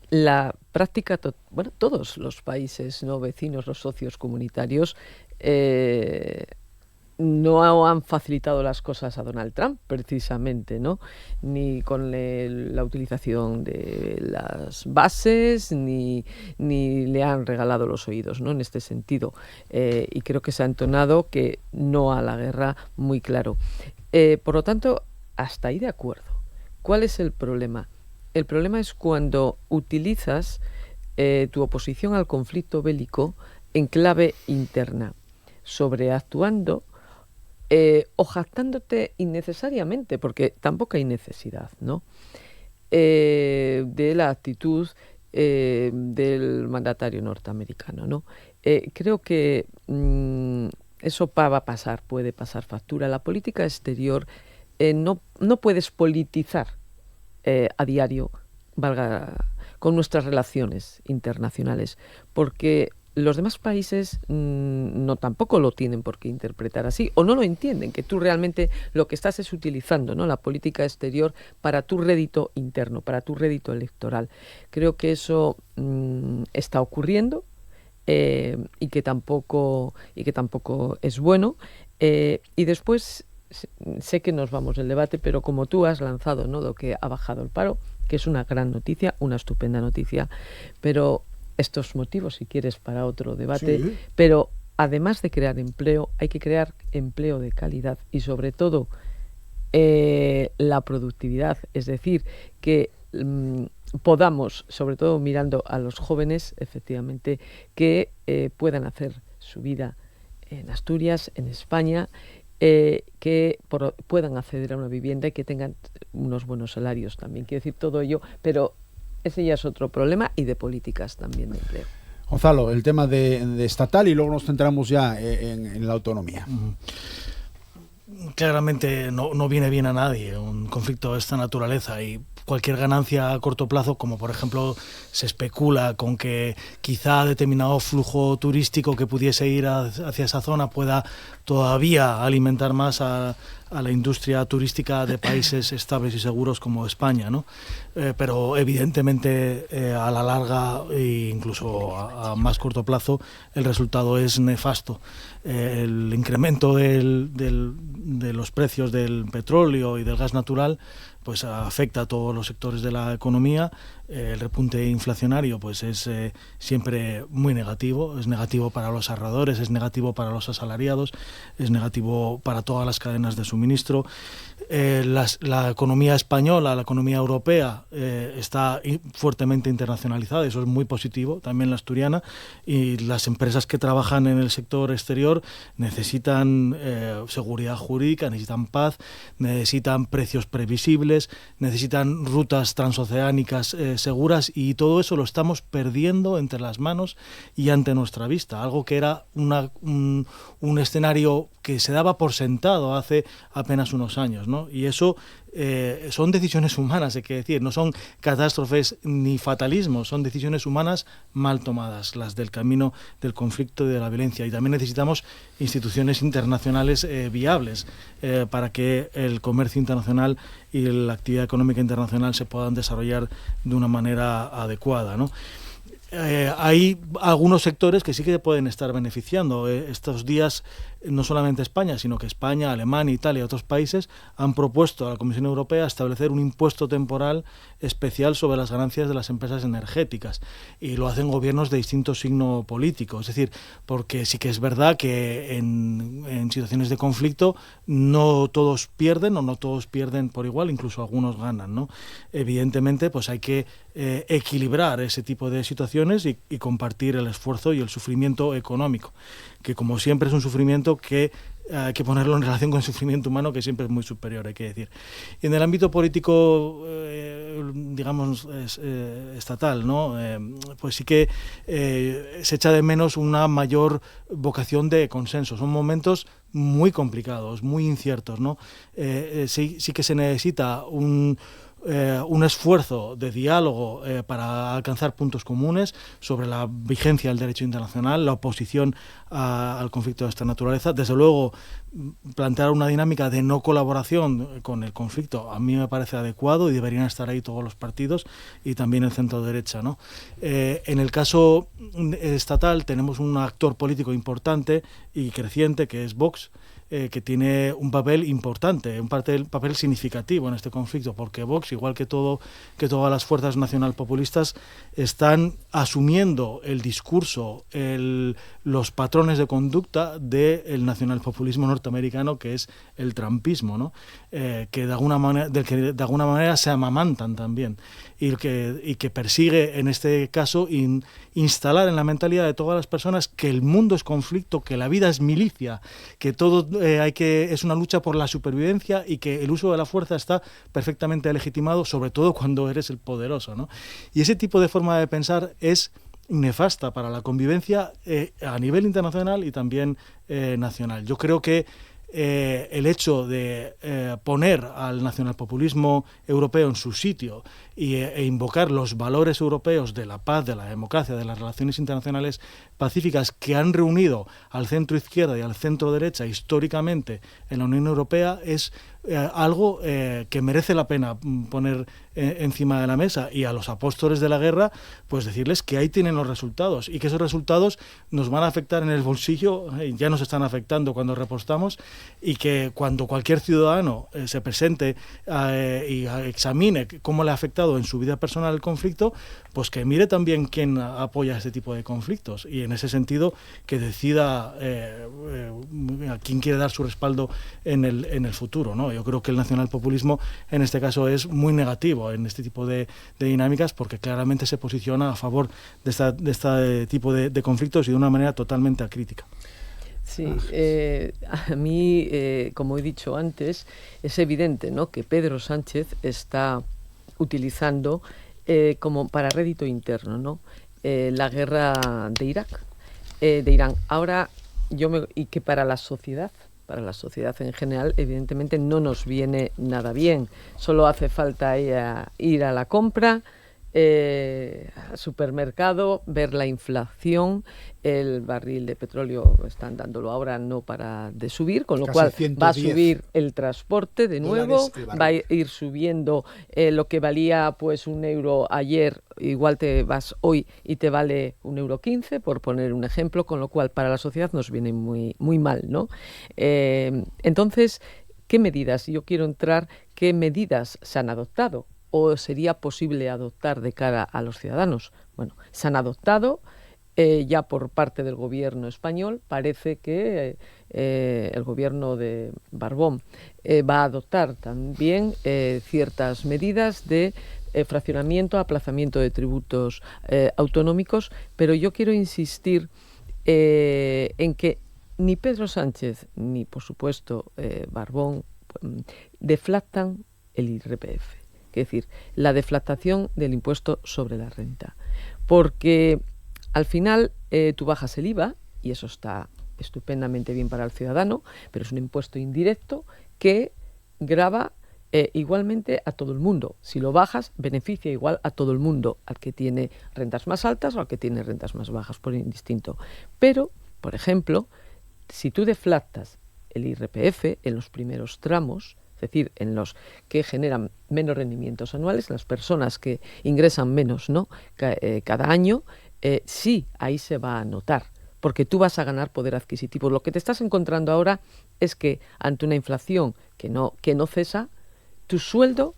La práctica, todos los países no vecinos, los socios comunitarios, no han facilitado las cosas a Donald Trump, precisamente, ¿no? Ni con la utilización de las bases, ni le han regalado los oídos, ¿no? En este sentido. Y creo que se ha entonado que no a la guerra muy claro. Por lo tanto, hasta ahí de acuerdo. ¿Cuál es el problema? El problema es cuando utilizas tu oposición al conflicto bélico en clave interna, sobreactuando o jactándote innecesariamente, porque tampoco hay necesidad, ¿no? De la actitud del mandatario norteamericano, ¿no? Creo que eso va a pasar, puede pasar factura. La política exterior no puedes politizar a diario, con nuestras relaciones internacionales, porque los demás países no tampoco lo tienen por qué interpretar así, o no lo entienden, que tú realmente lo que estás es utilizando, ¿no?, la política exterior para tu rédito interno, para tu rédito electoral. Creo que eso está ocurriendo y que tampoco es bueno. Y después sé que nos vamos del debate, pero como tú has lanzado, ¿no?, lo que ha bajado el paro, que es una gran noticia, una estupenda noticia, pero estos motivos, si quieres, para otro debate, sí. Pero además de crear empleo, hay que crear empleo de calidad y sobre todo la productividad, es decir, que podamos, sobre todo mirando a los jóvenes, efectivamente, que puedan hacer su vida en Asturias, en España, que puedan acceder a una vivienda y que tengan unos buenos salarios también. Quiero decir, todo ello, pero ese ya es otro problema, y de políticas también de empleo. Gonzalo, el tema de estatal, y luego nos centramos ya en la autonomía. Claramente no viene bien a nadie un conflicto de esta naturaleza, y cualquier ganancia a corto plazo, como por ejemplo se especula con que quizá determinado flujo turístico que pudiese ir hacia esa zona pueda todavía alimentar más a la industria turística de países estables y seguros como España, ¿no? Pero evidentemente a la larga e incluso a más corto plazo el resultado es nefasto. El incremento de los precios del petróleo y del gas natural pues afecta a todos los sectores de la economía. El repunte inflacionario pues es siempre muy negativo. Es negativo para los ahorradores, es negativo para los asalariados, es negativo para todas las cadenas de suministro. La economía española, la economía europea está fuertemente internacionalizada, eso es muy positivo, también la asturiana, y las empresas que trabajan en el sector exterior necesitan seguridad jurídica, necesitan paz, necesitan precios previsibles, necesitan rutas transoceánicas seguras, y todo eso lo estamos perdiendo entre las manos y ante nuestra vista, algo que era un escenario que se daba por sentado hace apenas unos años, ¿no? Y eso son decisiones humanas, hay que decir, no son catástrofes ni fatalismos, son decisiones humanas mal tomadas, las del camino del conflicto y de la violencia. Y también necesitamos instituciones internacionales viables para que el comercio internacional y la actividad económica internacional se puedan desarrollar de una manera adecuada, ¿no? Hay algunos sectores que sí que pueden estar beneficiando. Estos días no solamente España, sino que España, Alemania, Italia y otros países han propuesto a la Comisión Europea establecer un impuesto temporal especial sobre las ganancias de las empresas energéticas, y lo hacen gobiernos de distinto signo político. Es decir, porque sí que es verdad que en situaciones de conflicto no todos pierden, o no todos pierden por igual, incluso algunos ganan, ¿no? Evidentemente pues hay que equilibrar ese tipo de situaciones y compartir el esfuerzo y el sufrimiento económico, que como siempre es un sufrimiento que hay que ponerlo en relación con el sufrimiento humano, que siempre es muy superior, hay que decir. Y en el ámbito político, digamos, estatal, ¿no? Pues sí que se echa de menos una mayor vocación de consenso. Son momentos muy complicados, muy inciertos, ¿no? Sí que se necesita un esfuerzo de diálogo para alcanzar puntos comunes sobre la vigencia del derecho internacional, la oposición al conflicto de esta naturaleza. Desde luego, plantear una dinámica de no colaboración con el conflicto a mí me parece adecuado y deberían estar ahí todos los partidos y también el centro derecha, ¿no? En el caso estatal tenemos un actor político importante y creciente que es Vox, que tiene un papel importante, un papel significativo en este conflicto, porque Vox, igual que todas las fuerzas nacionalpopulistas, están asumiendo el discurso, los patrones de conducta del nacionalpopulismo norteamericano, que es el trumpismo, ¿no? Del que de alguna manera se amamantan también, y que persigue en este caso instalar en la mentalidad de todas las personas que el mundo es conflicto, que la vida es milicia, que todo es una lucha por la supervivencia y que el uso de la fuerza está perfectamente legitimado, sobre todo cuando eres el poderoso, ¿no? Y ese tipo de forma de pensar es nefasta para la convivencia a nivel internacional y también nacional. Yo creo que el hecho de poner al nacionalpopulismo europeo en su sitio e invocar los valores europeos de la paz, de la democracia, de las relaciones internacionales pacíficas que han reunido al centro izquierda y al centro derecha históricamente en la Unión Europea es algo que merece la pena poner encima de la mesa, y a los apóstoles de la guerra pues decirles que ahí tienen los resultados y que esos resultados nos van a afectar en el bolsillo, ya nos están afectando cuando repostamos, y que cuando cualquier ciudadano se presente y examine cómo le ha afectado en su vida personal el conflicto, pues que mire también quién apoya este tipo de conflictos, y en ese sentido que decida a quién quiere dar su respaldo en el futuro, ¿no? Yo creo que el nacionalpopulismo en este caso es muy negativo en este tipo de dinámicas, porque claramente se posiciona a favor de este tipo de conflictos y de una manera totalmente acrítica. Sí, a mí, como he dicho antes, es evidente, ¿no?, que Pedro Sánchez está utilizando como para rédito interno, ¿no?, la guerra de Irak, de Irán. Ahora, y que para la sociedad en general, evidentemente no nos viene nada bien. Solo hace falta ir a la compra, al supermercado, ver la inflación. El barril de petróleo están dándolo ahora no para de subir, con lo cual va a subir el transporte de nuevo, va a ir subiendo lo que valía pues €1 ayer, igual te vas hoy y te vale €1,15, por poner un ejemplo, con lo cual para la sociedad nos viene muy, muy mal, ¿no? Entonces, ¿qué medidas? Yo quiero entrar, ¿qué medidas se han adoptado o sería posible adoptar de cara a los ciudadanos? Bueno, se han adoptado ya por parte del gobierno español. Parece que el gobierno de Barbón va a adoptar también ciertas medidas de fraccionamiento, aplazamiento de tributos autonómicos, pero yo quiero insistir en que ni Pedro Sánchez ni, por supuesto, Barbón deflactan el IRPF. Es decir, la deflactación del impuesto sobre la renta. Porque al final tú bajas el IVA, y eso está estupendamente bien para el ciudadano, pero es un impuesto indirecto que grava igualmente a todo el mundo. Si lo bajas, beneficia igual a todo el mundo, al que tiene rentas más altas o al que tiene rentas más bajas, por indistinto. Pero, por ejemplo, si tú deflactas el IRPF en los primeros tramos, es decir, en los que generan menos rendimientos anuales, las personas que ingresan menos, ¿no?, cada año, sí, ahí se va a notar, porque tú vas a ganar poder adquisitivo. Lo que te estás encontrando ahora es que ante una inflación que no cesa, tu sueldo,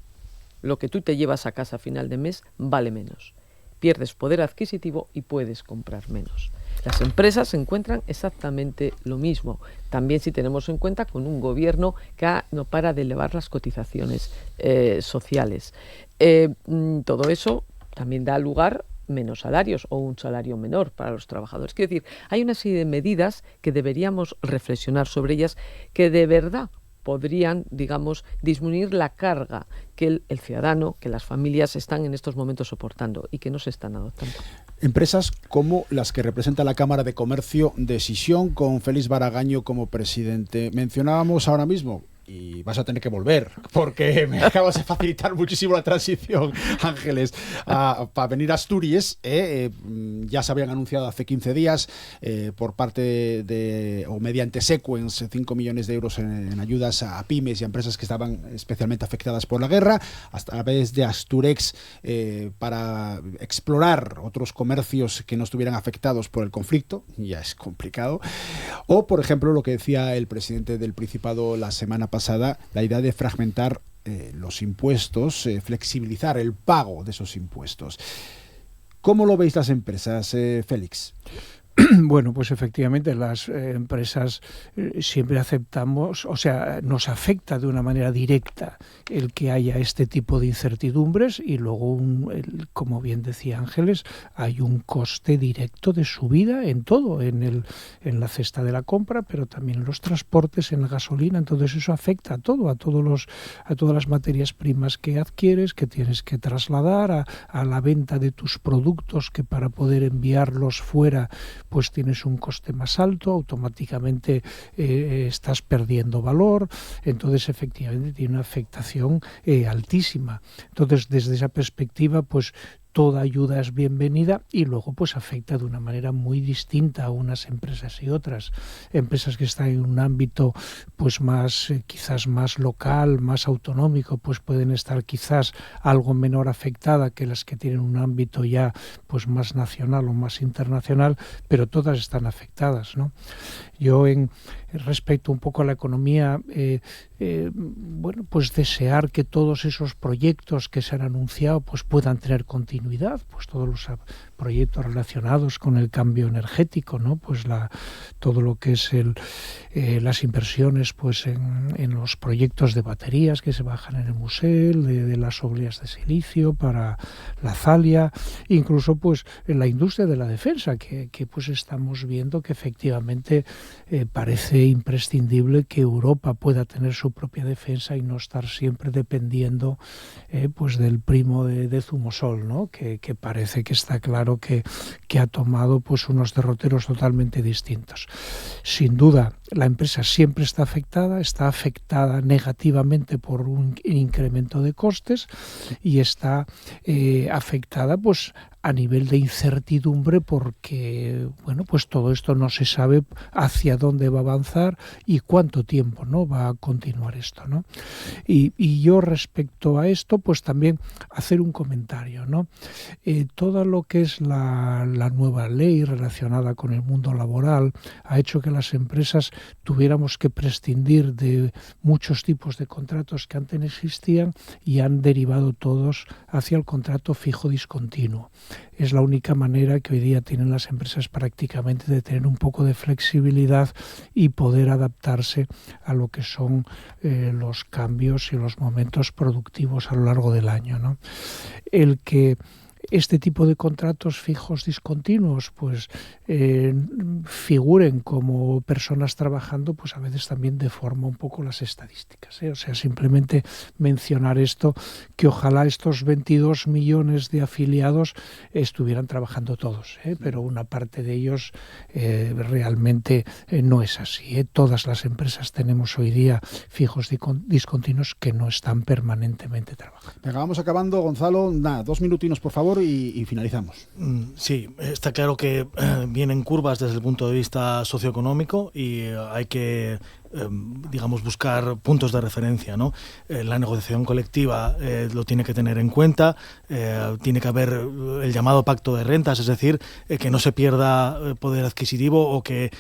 lo que tú te llevas a casa a final de mes, vale menos. Pierdes poder adquisitivo y puedes comprar menos. Las empresas se encuentran exactamente lo mismo. También, si tenemos en cuenta, con un gobierno que no para de elevar las cotizaciones sociales. Todo eso también da lugar menos salarios o un salario menor para los trabajadores. Quiero decir, hay una serie de medidas que deberíamos reflexionar sobre ellas, que de verdad podrían, digamos, disminuir la carga que el ciudadano, que las familias están en estos momentos soportando y que no se están adoptando. Empresas como las que representa la Cámara de Comercio de Sisión, con Félix Baragaño como presidente. Mencionábamos ahora mismo y vas a tener que volver, porque me acabas de facilitar muchísimo la transición, Ángeles, para venir a Asturias. Ya se habían anunciado hace 15 días por parte o mediante Sequence 5 millones de euros en ayudas a pymes y a empresas que estaban especialmente afectadas por la guerra, a través de Asturex, para explorar otros comercios que no estuvieran afectados por el conflicto. Ya es complicado. O, por ejemplo, lo que decía el presidente del Principado la semana pasada, la idea de fragmentar los impuestos, flexibilizar el pago de esos impuestos. ¿Cómo lo veis las empresas, Félix? Bueno, pues efectivamente las empresas siempre aceptamos, o sea, nos afecta de una manera directa el que haya este tipo de incertidumbres y luego, como bien decía Ángeles, hay un coste directo de subida en todo, en la cesta de la compra, pero también en los transportes, en la gasolina. Entonces eso afecta a todo, a todas las materias primas que adquieres, que tienes que trasladar, a la venta de tus productos, que para poder enviarlos fuera pues tienes un coste más alto, automáticamente estás perdiendo valor. Entonces efectivamente tiene una afectación altísima. Entonces desde esa perspectiva pues toda ayuda es bienvenida y luego pues afecta de una manera muy distinta a unas empresas y otras. Empresas que están en un ámbito pues más quizás más local, más autonómico, pues pueden estar quizás algo menor afectada que las que tienen un ámbito ya pues más nacional o más internacional, pero todas están afectadas, ¿no? Yo respecto un poco a la economía, bueno, pues desear que todos esos proyectos que se han anunciado pues puedan tener continuidad, pues todos los proyectos relacionados con el cambio energético, ¿no? Pues todo lo que es las inversiones pues en los proyectos de baterías que se bajan en el Musel, de las obleas de silicio para la Thalia, incluso pues en la industria de la defensa, que pues estamos viendo que efectivamente parece imprescindible que Europa pueda tener su propia defensa y no estar siempre dependiendo pues del primo de Zumosol, ¿no? Que parece que está claro que ha tomado pues unos derroteros totalmente distintos. Sin duda, la empresa siempre está afectada negativamente por un incremento de costes y está afectada pues a nivel de incertidumbre porque, bueno, pues todo esto no se sabe hacia dónde va a avanzar y cuánto tiempo, ¿no?, va a continuar esto, ¿no? Y yo respecto a esto, pues también hacer un comentario, ¿no? Todo lo que es la nueva ley relacionada con el mundo laboral ha hecho que las empresas tuviéramos que prescindir de muchos tipos de contratos que antes existían y han derivado todos hacia el contrato fijo discontinuo. Es la única manera que hoy día tienen las empresas prácticamente de tener un poco de flexibilidad y poder adaptarse a lo que son los cambios y los momentos productivos a lo largo del año, ¿no? El que este tipo de contratos fijos discontinuos pues figuren como personas trabajando, pues a veces también deforma un poco las estadísticas, ¿eh? O sea, simplemente mencionar esto, que ojalá estos 22 millones de afiliados estuvieran trabajando todos, pero una parte de ellos realmente no es así, ¿eh? Todas las empresas tenemos hoy día fijos discontinuos que no están permanentemente trabajando. Venga, vamos acabando, Gonzalo. Nada, 2 minutinos, por favor, y finalizamos. Sí, está claro que vienen curvas desde el punto de vista socioeconómico y hay que digamos, buscar puntos de referencia, ¿no? La negociación colectiva lo tiene que tener en cuenta, tiene que haber el llamado pacto de rentas, es decir, que no se pierda poder adquisitivo o que,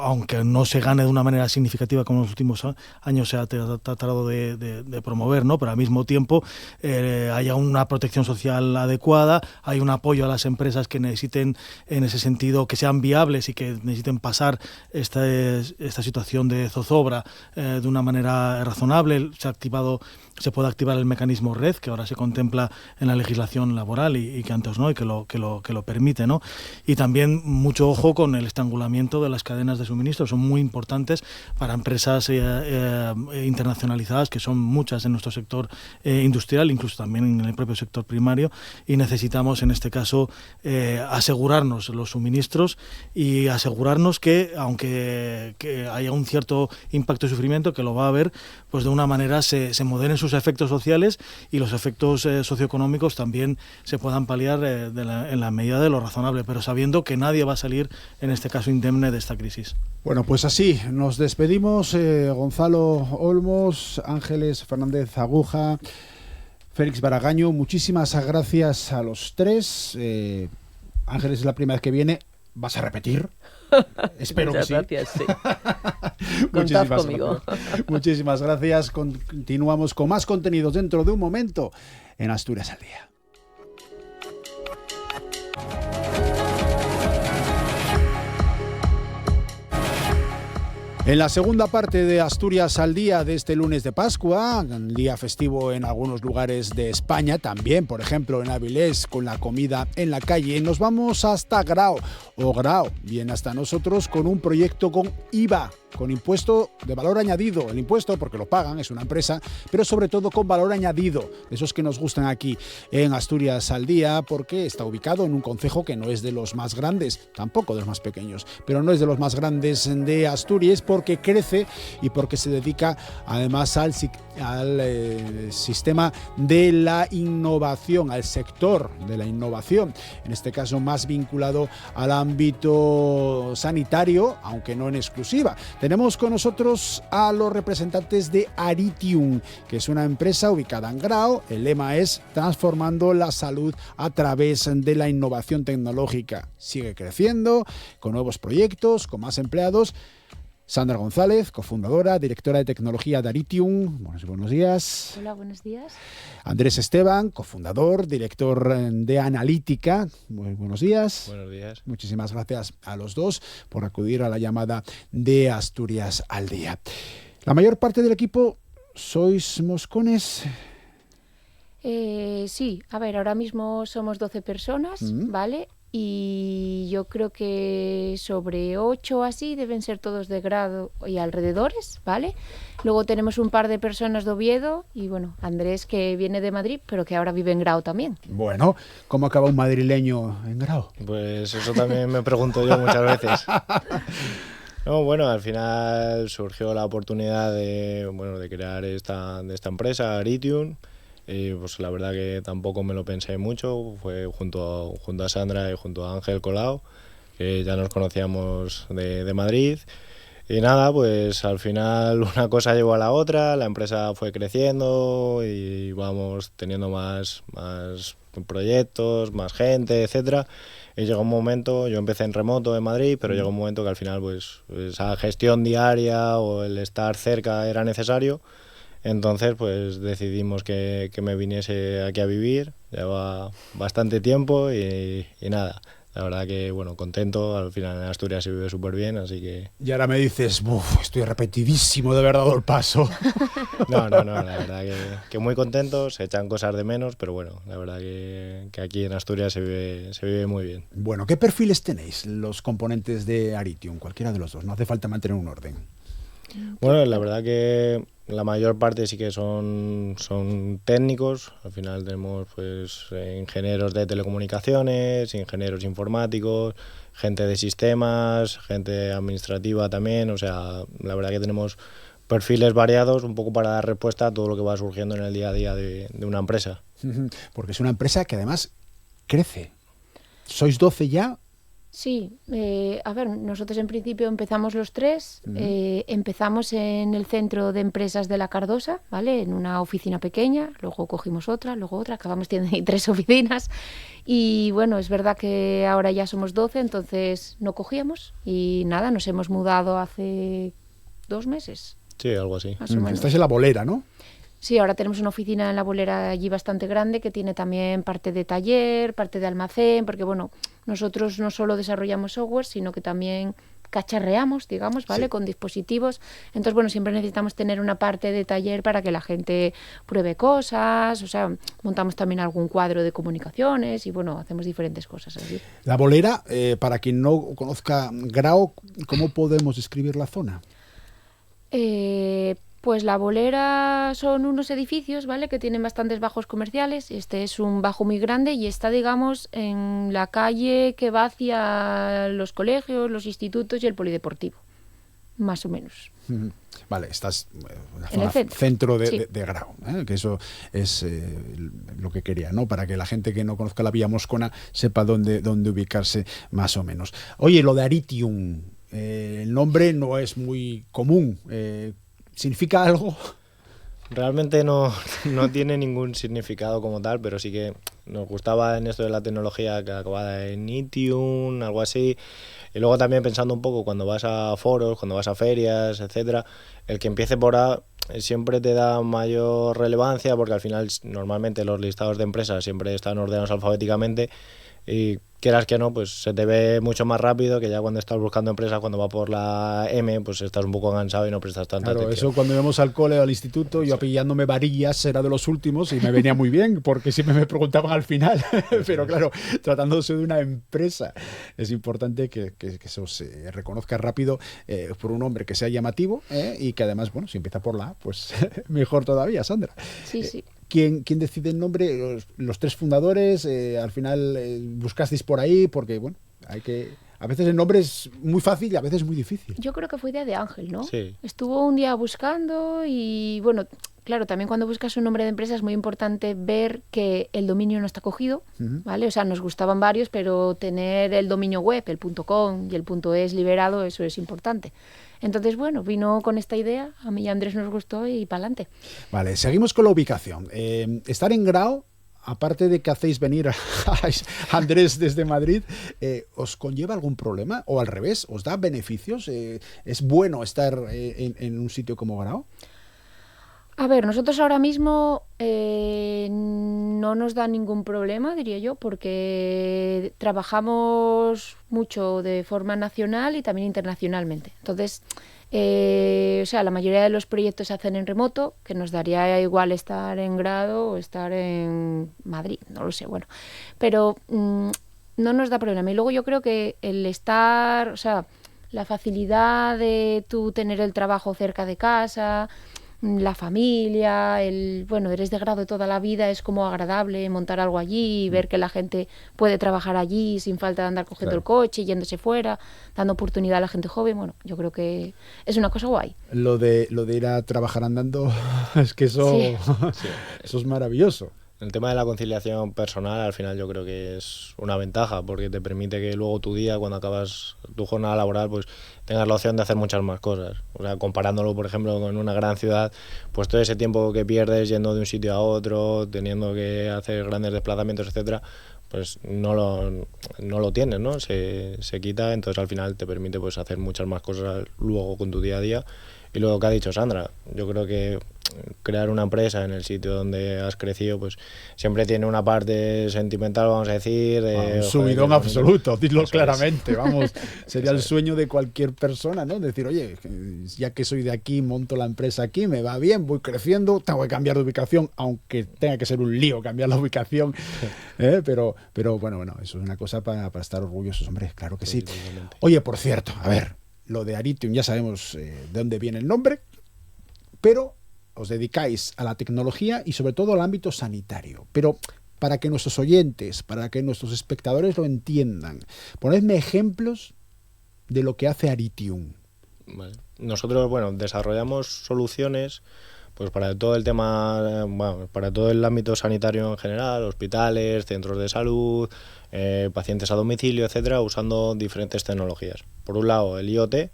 aunque no se gane de una manera significativa como en los últimos años se ha tratado de promover, ¿no? Pero al mismo tiempo haya una protección social adecuada, hay un apoyo a las empresas que necesiten, en ese sentido, que sean viables y que necesiten pasar esta situación de zozobra de una manera razonable. Se puede activar el mecanismo red, que ahora se contempla en la legislación laboral y que antes no, y que lo permite, ¿no? Y también mucho ojo con el estrangulamiento de las cadenas de suministro. Son muy importantes para empresas internacionalizadas, que son muchas en nuestro sector industrial, incluso también en el propio sector primario, y necesitamos en este caso asegurarnos los suministros y asegurarnos que, aunque haya un cierto cierto impacto y sufrimiento, que lo va a haber, pues de una manera se moderen sus efectos sociales y los efectos socioeconómicos también se puedan paliar en la medida de lo razonable, pero sabiendo que nadie va a salir, en este caso, indemne de esta crisis. Bueno, pues así nos despedimos. Gonzalo Olmos, Ángeles Fernández Aguja, Félix Baragaño, muchísimas gracias a los tres. Ángeles es la primera vez que viene. ¿Vas a repetir? Espero que sí. Gracias, sí. Contad conmigo. Muchísimas gracias. Continuamos con más contenidos dentro de un momento en Asturias al Día. En la segunda parte de Asturias al Día de este lunes de Pascua, un día festivo en algunos lugares de España, también, por ejemplo, en Avilés, con la comida en la calle, nos vamos hasta Grao, o Grao viene hasta nosotros con un proyecto con IVA, con impuesto de valor añadido. El impuesto, porque lo pagan, es una empresa, pero sobre todo con valor añadido, esos que nos gustan aquí en Asturias al Día, porque está ubicado en un concejo que no es de los más grandes, tampoco de los más pequeños, pero no es de los más grandes de Asturias, porque crece y porque se dedica además al sistema de la innovación, al sector de la innovación, en este caso más vinculado al ámbito sanitario, aunque no en exclusiva. Tenemos con nosotros a los representantes de Aritium, que es una empresa ubicada en Grao. El lema es transformando la salud a través de la innovación tecnológica. Sigue creciendo, con nuevos proyectos, con más empleados. Sandra González, cofundadora, directora de tecnología de Aritium. Buenos días. Hola, buenos días. Andrés Esteban, cofundador, director de analítica. Muy buenos días. Buenos días. Muchísimas gracias a los dos por acudir a la llamada de Asturias al Día. La mayor parte del equipo sois moscones. Sí, a ver, ahora mismo somos 12 personas, ¿vale? Y yo creo que sobre 8 así deben ser todos de Grado y alrededores, ¿vale? Luego tenemos un par de personas de Oviedo y, bueno, Andrés, que viene de Madrid, pero que ahora vive en Grao también. Bueno, ¿cómo acaba un madrileño en Grao? Pues eso también me pregunto yo muchas veces. No, bueno, al final surgió la oportunidad de crear esta empresa, Aritium. Y pues la verdad que tampoco me lo pensé mucho, fue junto a Sandra y junto a Ángel Colau, que ya nos conocíamos de Madrid. Y nada, pues al final una cosa llevó a la otra, la empresa fue creciendo y vamos teniendo más proyectos, más gente, etcétera. Y llegó un momento, yo empecé en remoto en Madrid, pero llegó un momento que al final pues esa gestión diaria o el estar cerca era necesario. Entonces pues decidimos que me viniese aquí a vivir, lleva bastante tiempo y nada, la verdad que bueno, contento, al final en Asturias se vive súper bien, así que... Y ahora me dices, estoy repetidísimo de haber dado el paso. No, la verdad que muy contento, se echan cosas de menos, pero bueno, la verdad que aquí en Asturias se vive muy bien. Bueno, ¿qué perfiles tenéis los componentes de Aritium? Cualquiera de los dos, no hace falta mantener un orden. Bueno, la verdad que la mayor parte sí que son técnicos. Al final tenemos pues ingenieros de telecomunicaciones, ingenieros informáticos, gente de sistemas, gente administrativa también. O sea, la verdad que tenemos perfiles variados un poco para dar respuesta a todo lo que va surgiendo en el día a día de una empresa. Porque es una empresa que además crece. ¿Sois 12 ya? Sí, a ver, nosotros en principio empezamos los tres, empezamos en el centro de empresas de la Cardosa, ¿vale? En una oficina pequeña, luego cogimos otra, acabamos teniendo 3 oficinas y bueno, es verdad que ahora ya somos 12, entonces no cogíamos y nada, nos hemos mudado hace 2 meses. Sí, algo así. Más o menos. Estáis en La Bolera, ¿no? Sí, ahora tenemos una oficina en La Bolera allí bastante grande que tiene también parte de taller, parte de almacén, porque bueno, nosotros no solo desarrollamos software, sino que también cacharreamos, digamos, ¿vale? Sí. Con dispositivos. Entonces, bueno, siempre necesitamos tener una parte de taller para que la gente pruebe cosas, o sea, montamos también algún cuadro de comunicaciones y bueno, hacemos diferentes cosas así. La Bolera, para quien no conozca Grao, ¿cómo podemos describir la zona? Pues La Bolera son unos edificios, ¿vale? Que tienen bastantes bajos comerciales. Este es un bajo muy grande y está, digamos, en la calle que va hacia los colegios, los institutos y el polideportivo. más o menos. Vale, estás en la En el zona centro. de, Sí. de Grau, que eso es lo que quería, ¿no? Para que la gente que no conozca la Villa Moscona sepa dónde ubicarse más o menos. Oye, lo de Aritium, el nombre no es muy común. ¿Significa algo? Realmente no tiene ningún significado como tal, pero sí que nos gustaba en esto de la tecnología que acababa en Itium, algo así. Y luego también pensando un poco cuando vas a foros, cuando vas a ferias, etcétera, el que empiece por A siempre te da mayor relevancia porque al final normalmente los listados de empresas siempre están ordenados alfabéticamente y quieras que no, pues se te ve mucho más rápido que ya cuando estás buscando empresas, cuando va por la M, pues estás un poco cansado y no prestas tanta Claro, atención. eso cuando íbamos al cole o al instituto, yo apillándome varillas era de los últimos y me venía muy bien porque siempre me preguntaban al final. Pero claro, tratándose de una empresa, es importante que eso se reconozca rápido por un nombre que sea llamativo y que además, bueno, si empieza por la A, pues mejor todavía, Sandra. Sí, sí. ¿Quién decide el nombre? Los tres fundadores, al final buscasteis por ahí porque, bueno, a veces el nombre es muy fácil y a veces muy difícil. Yo creo que fue idea de Ángel, ¿no? Sí. Estuvo un día buscando y, bueno, claro, también cuando buscas un nombre de empresa es muy importante ver que el dominio no está cogido, ¿vale? O sea, nos gustaban varios, pero tener el dominio web, el .com y el .es liberado, eso es importante. Entonces, bueno, vino con esta idea, a mí y a Andrés nos gustó y pa'lante. Vale, seguimos con la ubicación. Estar en Grau, aparte de que hacéis venir a Andrés desde Madrid, ¿os conlleva algún problema? ¿O al revés? ¿Os da beneficios? ¿Es bueno estar en un sitio como Grau? A ver, nosotros ahora mismo no nos da ningún problema, diría yo, porque trabajamos mucho de forma nacional y también internacionalmente. Entonces, o sea, la mayoría de los proyectos se hacen en remoto, que nos daría igual estar en Grado o estar en Madrid, no lo sé, bueno. Pero no nos da problema. Y luego yo creo que el estar, o sea, la facilidad de tú tener el trabajo cerca de casa, la familia, bueno, eres de Grado de toda la vida, es como agradable montar algo allí y ver que la gente puede trabajar allí sin falta de andar cogiendo el coche, yéndose fuera, dando oportunidad a la gente joven. Bueno, yo creo que es una cosa guay. Lo de ir a trabajar andando, es que eso, Sí. eso es maravilloso. El tema de la conciliación personal al final yo creo que es una ventaja porque te permite que luego tu día, cuando acabas tu jornada laboral, pues tengas la opción de hacer muchas más cosas. O sea, comparándolo, por ejemplo, con una gran ciudad, pues todo ese tiempo que pierdes yendo de un sitio a otro, teniendo que hacer grandes desplazamientos, etcétera, pues no lo tienes, ¿no? Se quita, entonces al final te permite pues hacer muchas más cosas luego con tu día a día. Y luego que ha dicho Sandra, yo creo que crear una empresa en el sitio donde has crecido, pues siempre tiene una parte sentimental, vamos a decir. Un subidón absoluto, dilo claramente, vamos. Sería el Eso es. sueño de cualquier persona, ¿no? Decir, oye, ya que soy de aquí, monto la empresa aquí, me va bien, voy creciendo, tengo que cambiar de ubicación, aunque tenga que ser un lío cambiar la ubicación. Pero bueno, eso es una cosa para estar orgullosos, hombre, claro que sí. Oye, por cierto, a ver, lo de Aritium ya sabemos de dónde viene el nombre, pero os dedicáis a la tecnología y sobre todo al ámbito sanitario. Pero para que nuestros oyentes, para que nuestros espectadores lo entiendan, ponedme ejemplos de lo que hace Aritium. Vale. Nosotros, bueno, desarrollamos soluciones pues para todo el tema, bueno, para todo el ámbito sanitario en general, hospitales, centros de salud, pacientes a domicilio, etcétera, usando diferentes tecnologías. Por un lado, el IoT,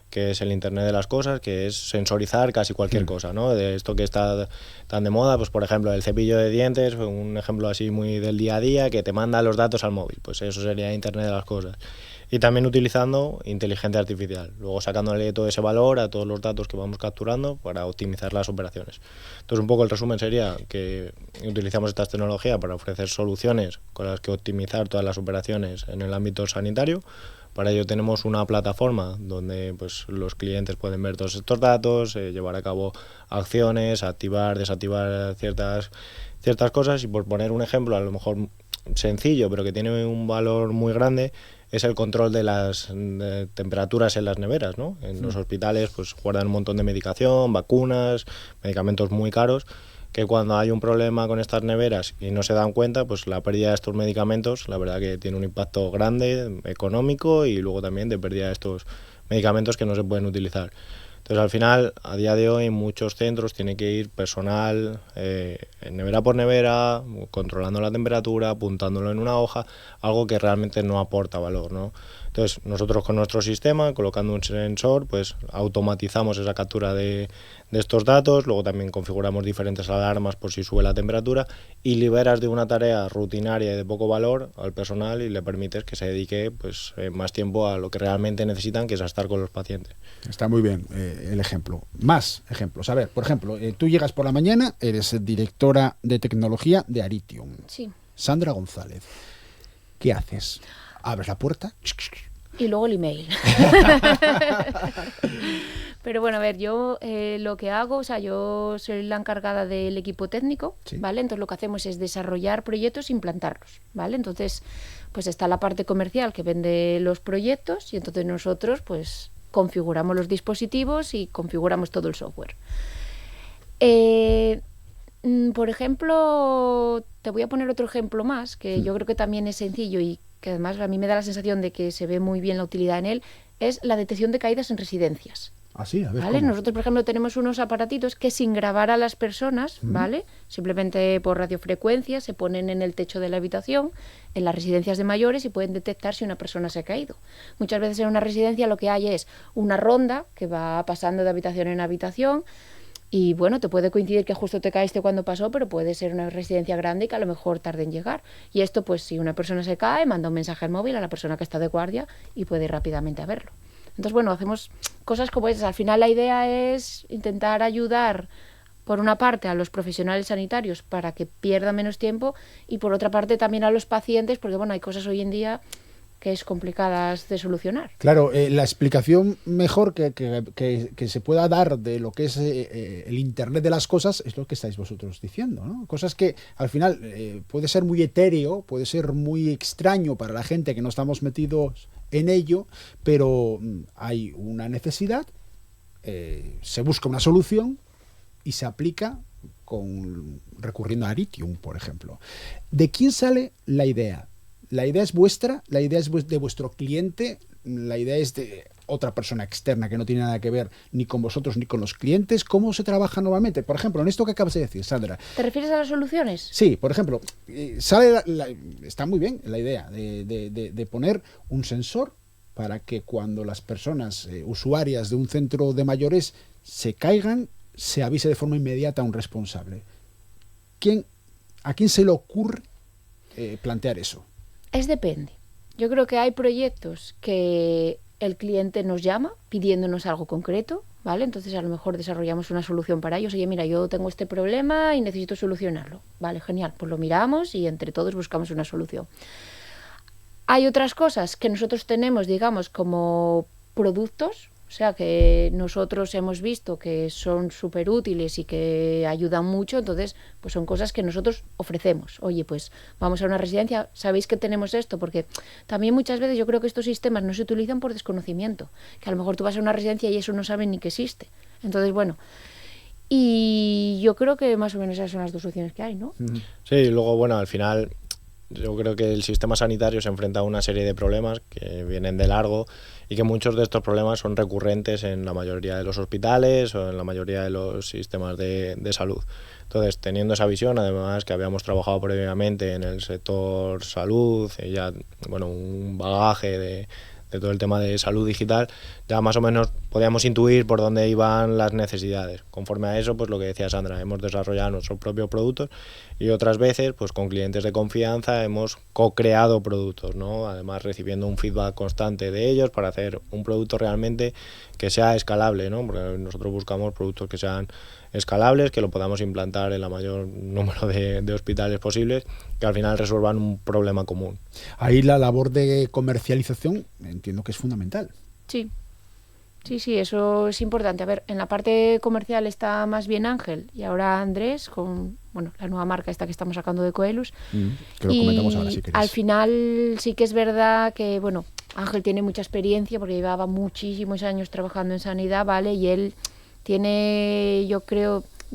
que es el Internet de las cosas, que es sensorizar casi cualquier cosa, ¿no? De esto que está tan de moda, pues por ejemplo, el cepillo de dientes, un ejemplo así muy del día a día, que te manda los datos al móvil, pues eso sería Internet de las cosas. Y también utilizando inteligencia artificial, luego sacándole todo ese valor a todos los datos que vamos capturando para optimizar las operaciones. Entonces, un poco el resumen sería que utilizamos estas tecnologías para ofrecer soluciones con las que optimizar todas las operaciones en el ámbito sanitario. Para ello tenemos una plataforma donde pues, los clientes pueden ver todos estos datos, llevar a cabo acciones, activar, desactivar ciertas cosas. Y por poner un ejemplo, a lo mejor sencillo, pero que tiene un valor muy grande, es el control de las temperaturas en las neveras, ¿no? En los hospitales pues guardan un montón de medicación, vacunas, medicamentos muy caros, que cuando hay un problema con estas neveras y no se dan cuenta, pues la pérdida de estos medicamentos, la verdad que tiene un impacto grande, económico y luego también de pérdida de estos medicamentos que no se pueden utilizar. Entonces, al final, a día de hoy, en muchos centros tiene que ir personal nevera por nevera, controlando la temperatura, apuntándolo en una hoja, algo que realmente no aporta valor, ¿no? Entonces, nosotros con nuestro sistema, colocando un sensor, pues automatizamos esa captura de estos datos, luego también configuramos diferentes alarmas por si sube la temperatura y liberas de una tarea rutinaria y de poco valor al personal y le permites que se dedique pues más tiempo a lo que realmente necesitan, que es a estar con los pacientes. Está muy bien el ejemplo. Más ejemplos. A ver, por ejemplo, tú llegas por la mañana, eres directora de tecnología de Aritium. Sí. Sandra González. ¿Qué haces? ¿Abres la puerta? Y luego el email. Pero bueno, a ver, yo lo que hago, o sea, yo soy la encargada del equipo técnico, Sí. ¿vale? Entonces lo que hacemos es desarrollar proyectos e implantarlos, ¿vale? Entonces, pues está la parte comercial que vende los proyectos y entonces nosotros, pues, configuramos los dispositivos y configuramos todo el software. Por ejemplo, te voy a poner otro ejemplo más, que yo creo que también es sencillo y que además a mí me da la sensación de que se ve muy bien la utilidad en él, es la detección de caídas en residencias. Así, a ver. ¿Vale? ¿cómo? Nosotros, por ejemplo, tenemos unos aparatitos que sin grabar a las personas, ¿vale? Simplemente por radiofrecuencia se ponen en el techo de la habitación, en las residencias de mayores y pueden detectar si una persona se ha caído. Muchas veces en una residencia lo que hay es una ronda que va pasando de habitación en habitación y bueno, te puede coincidir que justo te caíste cuando pasó, pero puede ser una residencia grande y que a lo mejor tarde en llegar. Y esto, pues si una persona se cae, manda un mensaje al móvil a la persona que está de guardia y puede ir rápidamente a verlo. Entonces, bueno, hacemos cosas como esas. Al final la idea es intentar ayudar, por una parte, a los profesionales sanitarios para que pierdan menos tiempo y por otra parte también a los pacientes, porque bueno, hay cosas hoy en día que es complicadas de solucionar. Claro, la explicación mejor que se pueda dar de lo que es el Internet de las cosas es lo que estáis vosotros diciendo, ¿no? Cosas que al final puede ser muy etéreo, puede ser muy extraño para la gente que no estamos metidos en ello, pero hay una necesidad, se busca una solución y se aplica recurriendo a Aritium, por ejemplo. ¿De quién sale la idea? ¿La idea es vuestra? ¿La idea es de vuestro cliente? ¿La idea es de otra persona externa que no tiene nada que ver ni con vosotros ni con los clientes? ¿Cómo se trabaja nuevamente? Por ejemplo, en esto que acabas de decir, Sandra. ¿Te refieres a las soluciones? Sí, por ejemplo, está muy bien la idea de poner un sensor para que cuando las personas usuarias de un centro de mayores se caigan, se avise de forma inmediata a un responsable. ¿A quién se le ocurre plantear eso? Depende. Yo creo que hay proyectos que el cliente nos llama pidiéndonos algo concreto, ¿vale? Entonces a lo mejor desarrollamos una solución para ellos. Oye, mira, yo tengo este problema y necesito solucionarlo. Vale, genial. Pues lo miramos y entre todos buscamos una solución. Hay otras cosas que nosotros tenemos, digamos, como productos, o sea, que nosotros hemos visto que son súper útiles y que ayudan mucho, entonces pues son cosas que nosotros ofrecemos. Oye, pues vamos a una residencia, ¿sabéis que tenemos esto? Porque también muchas veces yo creo que estos sistemas no se utilizan por desconocimiento, que a lo mejor tú vas a una residencia y eso no saben ni que existe. Entonces, bueno, y yo creo que más o menos esas son las dos opciones que hay, ¿no? Sí, y luego, bueno, al final yo creo que el sistema sanitario se enfrenta a una serie de problemas que vienen de largo y que muchos de estos problemas son recurrentes en la mayoría de los hospitales o en la mayoría de los sistemas de salud. Entonces, teniendo esa visión, además que habíamos trabajado previamente en el sector salud, y ya, bueno, un bagaje de todo el tema de salud digital, ya más o menos podíamos intuir por dónde iban las necesidades. Conforme a eso, pues lo que decía Sandra, hemos desarrollado nuestros propios productos y otras veces, pues con clientes de confianza hemos co-creado productos, ¿no? Además recibiendo un feedback constante de ellos para hacer un producto realmente que sea escalable, ¿no? Porque nosotros buscamos productos que sean escalables, que lo podamos implantar en la mayor número de hospitales posibles, que al final resuelvan un problema común. Ahí la labor de comercialización entiendo que es fundamental. Sí. Sí, eso es importante. A ver, en la parte comercial está más bien Ángel y ahora Andrés con, bueno, la nueva marca esta que estamos sacando de Coelus. Que lo comentamos ahora si queréis. Al final sí que es verdad que, bueno, Ángel tiene mucha experiencia porque llevaba muchísimos años trabajando en sanidad, ¿vale? Y él tiene, yo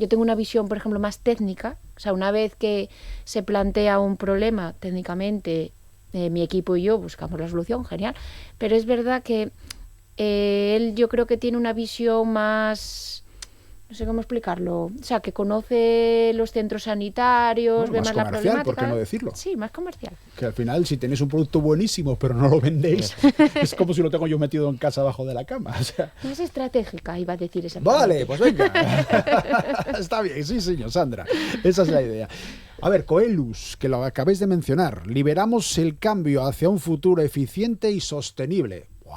tengo una visión, por ejemplo, más técnica. O sea, una vez que se plantea un problema técnicamente, mi equipo y yo buscamos la solución, genial. Pero es verdad que Él yo creo que tiene una visión más, no sé cómo explicarlo, o sea, que conoce los centros sanitarios, ve más más la comercial, problemática. ¿por qué no decirlo? Sí, más comercial. Que al final, si tenéis un producto buenísimo pero no lo vendéis, es como si lo tengo yo metido en casa abajo de la cama. O sea, Más estratégica, iba a decir esa vale, pues venga. Está bien, sí, señor, Sandra. Esa es la idea. A ver, Coelus, que lo acabáis de mencionar, liberamos el cambio hacia un futuro eficiente y sostenible. ¡Wow!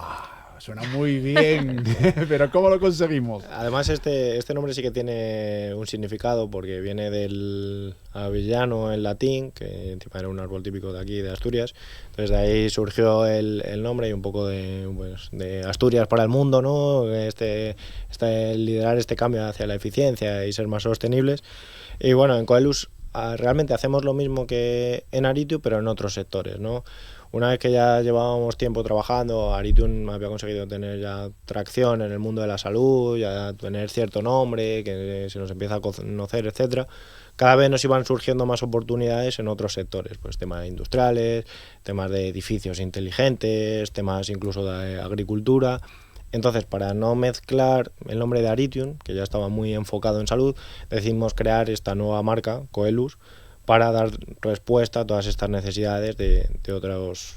Suena muy bien, pero ¿cómo lo conseguimos? Además, este nombre sí que tiene un significado porque viene del avellano en latín, que encima era un árbol típico de aquí, de Asturias. Entonces de ahí surgió el nombre y un poco de Asturias para el mundo, ¿no? Liderar este cambio hacia la eficiencia y ser más sostenibles. Y bueno, en Coelus realmente hacemos lo mismo que en Aritu, pero en otros sectores, ¿no? Una vez que ya llevábamos tiempo trabajando, Aritun había conseguido tener ya tracción en el mundo de la salud, ya tener cierto nombre, que se nos empieza a conocer, etcétera. Cada vez nos iban surgiendo más oportunidades en otros sectores, pues temas industriales, temas de edificios inteligentes, temas incluso de agricultura. Entonces, para no mezclar el nombre de Aritun, que ya estaba muy enfocado en salud, decidimos crear esta nueva marca, Coelus, para dar respuesta a todas estas necesidades de otros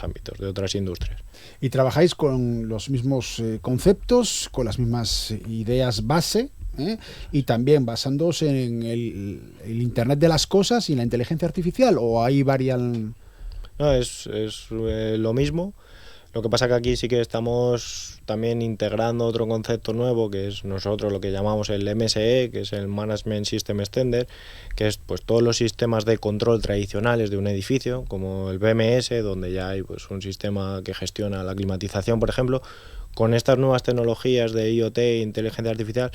ámbitos, de otras industrias. ¿Y trabajáis con los mismos conceptos, con las mismas ideas base? Y también basándose en el Internet de las cosas y la inteligencia artificial, ¿o ahí varían? No, es lo mismo. Lo que pasa que aquí sí que estamos también integrando otro concepto nuevo, que es nosotros lo que llamamos el MSE, que es el Management System Extender, que es pues todos los sistemas de control tradicionales de un edificio, como el BMS, donde ya hay pues un sistema que gestiona la climatización, por ejemplo. Con estas nuevas tecnologías de IoT e inteligencia artificial,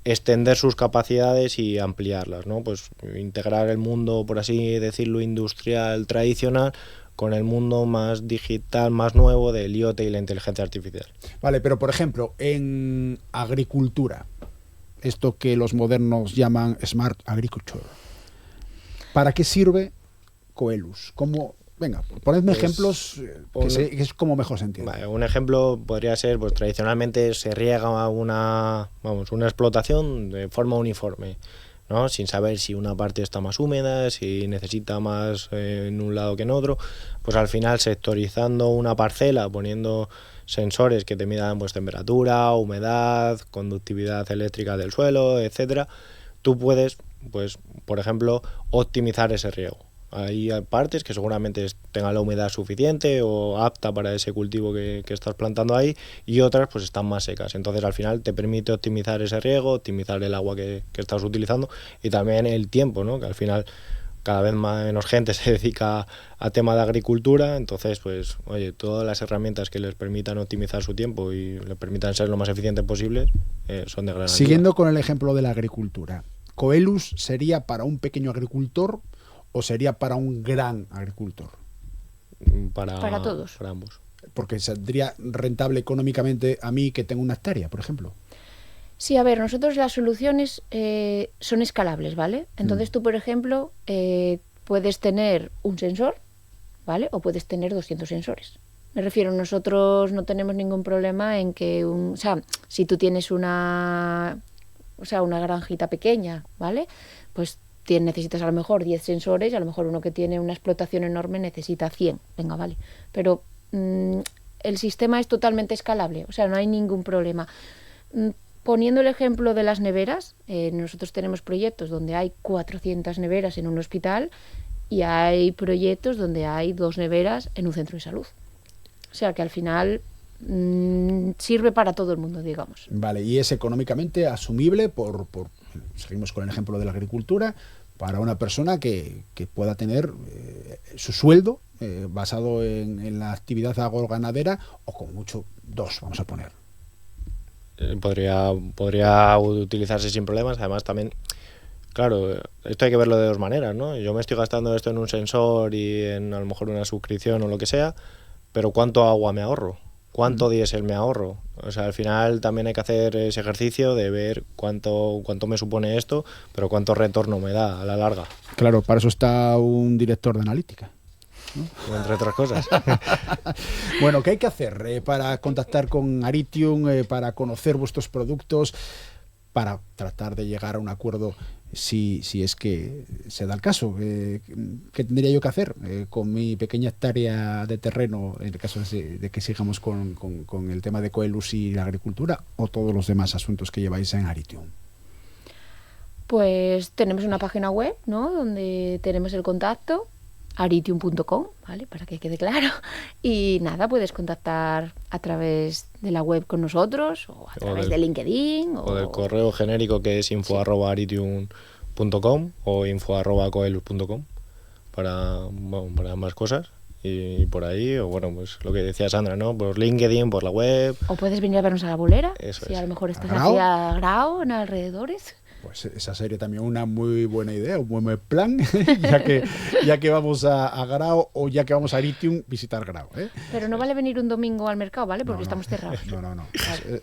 extender sus capacidades y ampliarlas, ¿no? Pues integrar el mundo, por así decirlo, industrial tradicional con el mundo más digital, más nuevo del IoT y la inteligencia artificial. Vale, pero por ejemplo, en agricultura, esto que los modernos llaman Smart Agriculture, ¿para qué sirve Coelus? ¿Cómo? Venga, ponedme ejemplos que es como mejor se entiende. Vale, un ejemplo podría ser, pues tradicionalmente se riega una explotación de forma uniforme, ¿no? Sin saber si una parte está más húmeda, si necesita más en un lado que en otro. Pues al final, sectorizando una parcela, poniendo sensores que te midan pues temperatura, humedad, conductividad eléctrica del suelo, etcétera, tú puedes, pues por ejemplo, optimizar ese riego. Hay partes que seguramente tengan la humedad suficiente o apta para ese cultivo que estás plantando ahí, y otras pues están más secas. Entonces al final te permite optimizar ese riego, optimizar el agua que estás utilizando, y también el tiempo, ¿no? Que al final cada vez menos gente se dedica a tema de agricultura. Entonces pues oye, todas las herramientas que les permitan optimizar su tiempo y les permitan ser lo más eficientes posibles son de gran ayuda. Siguiendo con el ejemplo de la agricultura, ¿Coelus sería para un pequeño agricultor o sería para un gran agricultor? Para todos. Para ambos. Porque saldría rentable económicamente a mí que tengo una hectárea, por ejemplo. Sí, a ver, nosotros las soluciones son escalables, ¿vale? Entonces tú, por ejemplo, puedes tener un sensor, ¿vale? O puedes tener 200 sensores. Me refiero, nosotros no tenemos ningún problema en que si tú tienes una granjita pequeña, ¿vale? Pues necesitas a lo mejor 10 sensores, y a lo mejor uno que tiene una explotación enorme necesita 100. Venga, vale. Pero el sistema es totalmente escalable, o sea, no hay ningún problema. Poniendo el ejemplo de las neveras, nosotros tenemos proyectos donde hay 400 neveras en un hospital y hay proyectos donde hay 2 neveras en un centro de salud. O sea, que al final sirve para todo el mundo, digamos. Vale, y es económicamente asumible seguimos con el ejemplo de la agricultura, para una persona que pueda tener su sueldo basado en la actividad agroganadera, o con mucho 2, vamos a poner. Podría utilizarse sin problemas. Además también, claro, esto hay que verlo de 2 maneras, ¿no? Yo me estoy gastando esto en un sensor y en a lo mejor una suscripción o lo que sea, pero ¿cuánto agua me ahorro? ¿Cuánto diésel me ahorro? O sea, al final también hay que hacer ese ejercicio de ver cuánto me supone esto, pero cuánto retorno me da a la larga. Claro, para eso está un director de analítica. ¿no? Entre otras cosas. Bueno, ¿qué hay que hacer para contactar con Aritium, para conocer vuestros productos, para tratar de llegar a un acuerdo si es que se da el caso? ¿Qué tendría yo que hacer con mi pequeña hectárea de terreno en el caso de que sigamos con el tema de Coelus y la agricultura o todos los demás asuntos que lleváis en Aritium? Pues tenemos una página web, ¿no? Donde tenemos el contacto, aritium.com, ¿vale? Para que quede claro. Y nada, puedes contactar a través de la web con nosotros o a través de LinkedIn. O del correo genérico que es info@aritium.com o info@coelus.com para más cosas. Y por ahí, o bueno, pues lo que decía Sandra, ¿no? Por LinkedIn, por la web. O puedes venir a vernos a la bolera, Eso si es. a lo mejor estás ¿A Grao? aquí a Grao, en alrededores. Pues esa sería también una muy buena idea, un buen plan, ya que vamos a Grao o ya que vamos a Aritium, visitar Grao, ¿eh? Pero no vale venir un domingo al mercado, ¿vale? Porque estamos cerrados. No.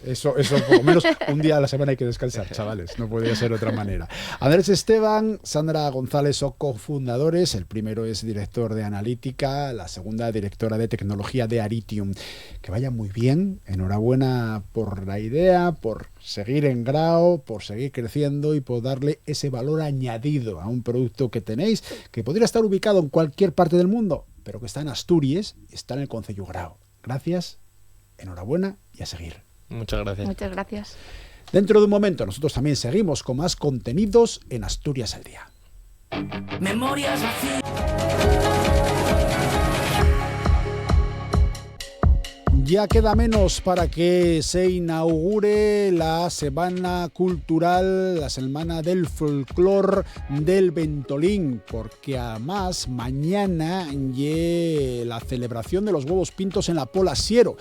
Eso por lo menos un día a la semana hay que descansar, chavales. No podría ser de otra manera. Andrés Esteban, Sandra González son cofundadores. El primero es director de analítica, la segunda directora de tecnología de Aritium. Que vaya muy bien. Enhorabuena por la idea, por seguir en Grao, por seguir creciendo y por darle ese valor añadido a un producto que tenéis, que podría estar ubicado en cualquier parte del mundo, pero que está en Asturias y está en el concello Grao. Gracias, enhorabuena y a seguir. Muchas gracias. Muchas gracias. Dentro de un momento nosotros también seguimos con más contenidos en Asturias al Día. Memorias vacías. Ya queda menos para que se inaugure la Semana Cultural, la Semana del Folclor del Ventolín, porque además mañana llega la celebración de los huevos pintos en la Pola Siero.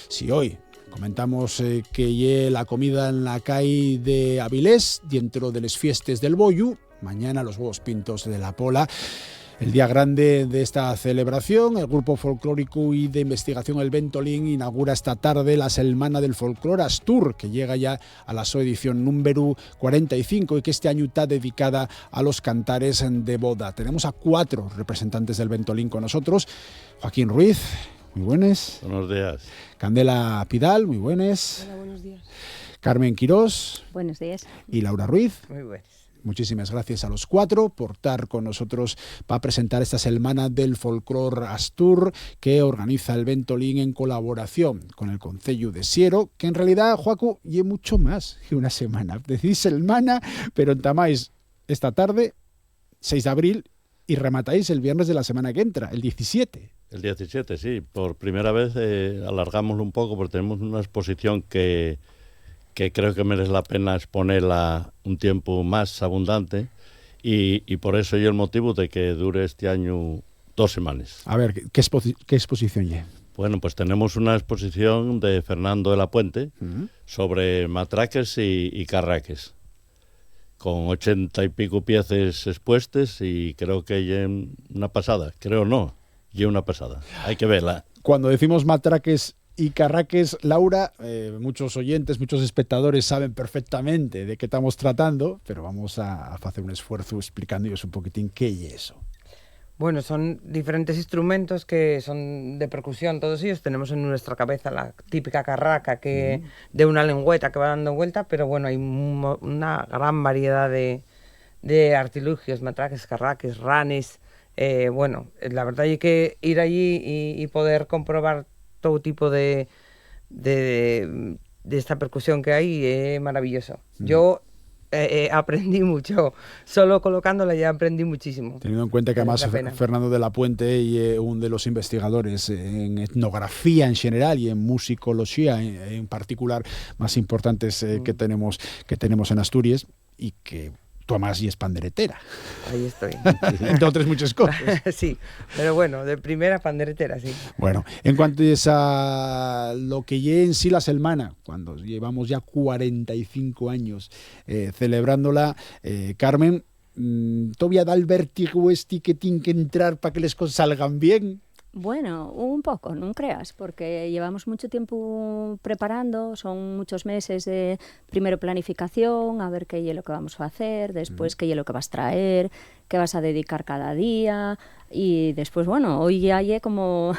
Si hoy comentamos que llega la comida en la calle de Avilés, dentro de las fiestas del Boyu, mañana los huevos pintos de la Pola. El día grande de esta celebración, el Grupo Folclórico y de Investigación El Ventolín inaugura esta tarde la Semana del Folclor Astur, que llega ya a la su edición número 45 y que este año está dedicada a los cantares de boda. Tenemos a 4 representantes del Ventolín con nosotros. Joaquín Ruiz, muy buenas. Buenos días. Candela Pidal, muy buenas. Hola, buenos días. Carmen Quirós. Buenos días. Y Laura Ruiz. Muy buenas. Muchísimas gracias a los 4 por estar con nosotros para presentar esta Semana del Folclor Astur que organiza el Ventolín en colaboración con el Concello de Siero, que en realidad, Joacu, y mucho más que una semana. Decís semana, pero entamáis esta tarde, 6 de abril, y rematáis el viernes de la semana que entra, el 17. El 17, sí. Por primera vez alargámoslo un poco porque tenemos una exposición que creo que merece la pena exponerla un tiempo más abundante y por eso yo el motivo de que dure este año 2 semanas. A ver, ¿qué exposición ya? Bueno, pues tenemos una exposición de Fernando de la Puente sobre matraques y carraques, con 80 y pico piezas expuestas y creo que ya una pasada, creo no, ya una pasada, hay que verla. Cuando decimos matraques y carraques, Laura, muchos oyentes, muchos espectadores saben perfectamente de qué estamos tratando, pero vamos a hacer un esfuerzo explicándoles un poquitín qué es eso. Bueno, son diferentes instrumentos que son de percusión, todos ellos. Tenemos en nuestra cabeza la típica carraca que de una lengüeta que va dando vuelta, pero bueno, hay una gran variedad de artilugios, matraques, carraques, ranes. Bueno, la verdad hay que ir allí y poder comprobar todo tipo de esta percusión que hay, maravilloso. Yo aprendí mucho, solo colocándola ya aprendí muchísimo. Teniendo en cuenta que además Fernando de la Puente y uno de los investigadores en etnografía en general y en musicología en particular más importantes que tenemos en Asturias y que Tomás y es panderetera. Ahí estoy. Entre otras muchas cosas. Sí, pero bueno, de primera panderetera, sí. Bueno, en cuanto a lo que lleva en sí la semana, cuando llevamos ya 45 años celebrándola, Carmen, ¿todavía da el vértigo que tiene que entrar para que las cosas salgan bien? Bueno, un poco, non creas, porque llevamos mucho tiempo preparando, son muchos meses de primero planificación, a ver qué es lo que vamos a hacer, después qué es lo que vas a traer, qué vas a dedicar cada día, y después, bueno, hoy ya hay como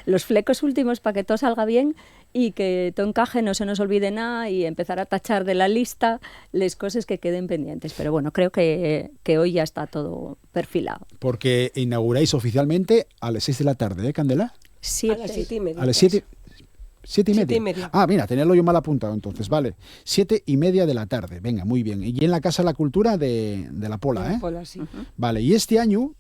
los flecos últimos para que todo salga bien y que todo encaje, no se nos olvide nada y empezar a tachar de la lista las cosas que queden pendientes. Pero bueno, creo que hoy ya está todo perfilado. Porque inauguráis oficialmente a las 6 de la tarde, Candela. A las 7:30. A las 7. 7:30. 7:30. Ah, mira, tenerlo yo mal apuntado entonces, vale. 7:30 de la tarde, venga, muy bien. Y en la Casa de la Cultura de La Pola, De La Pola, sí. Vale, y este año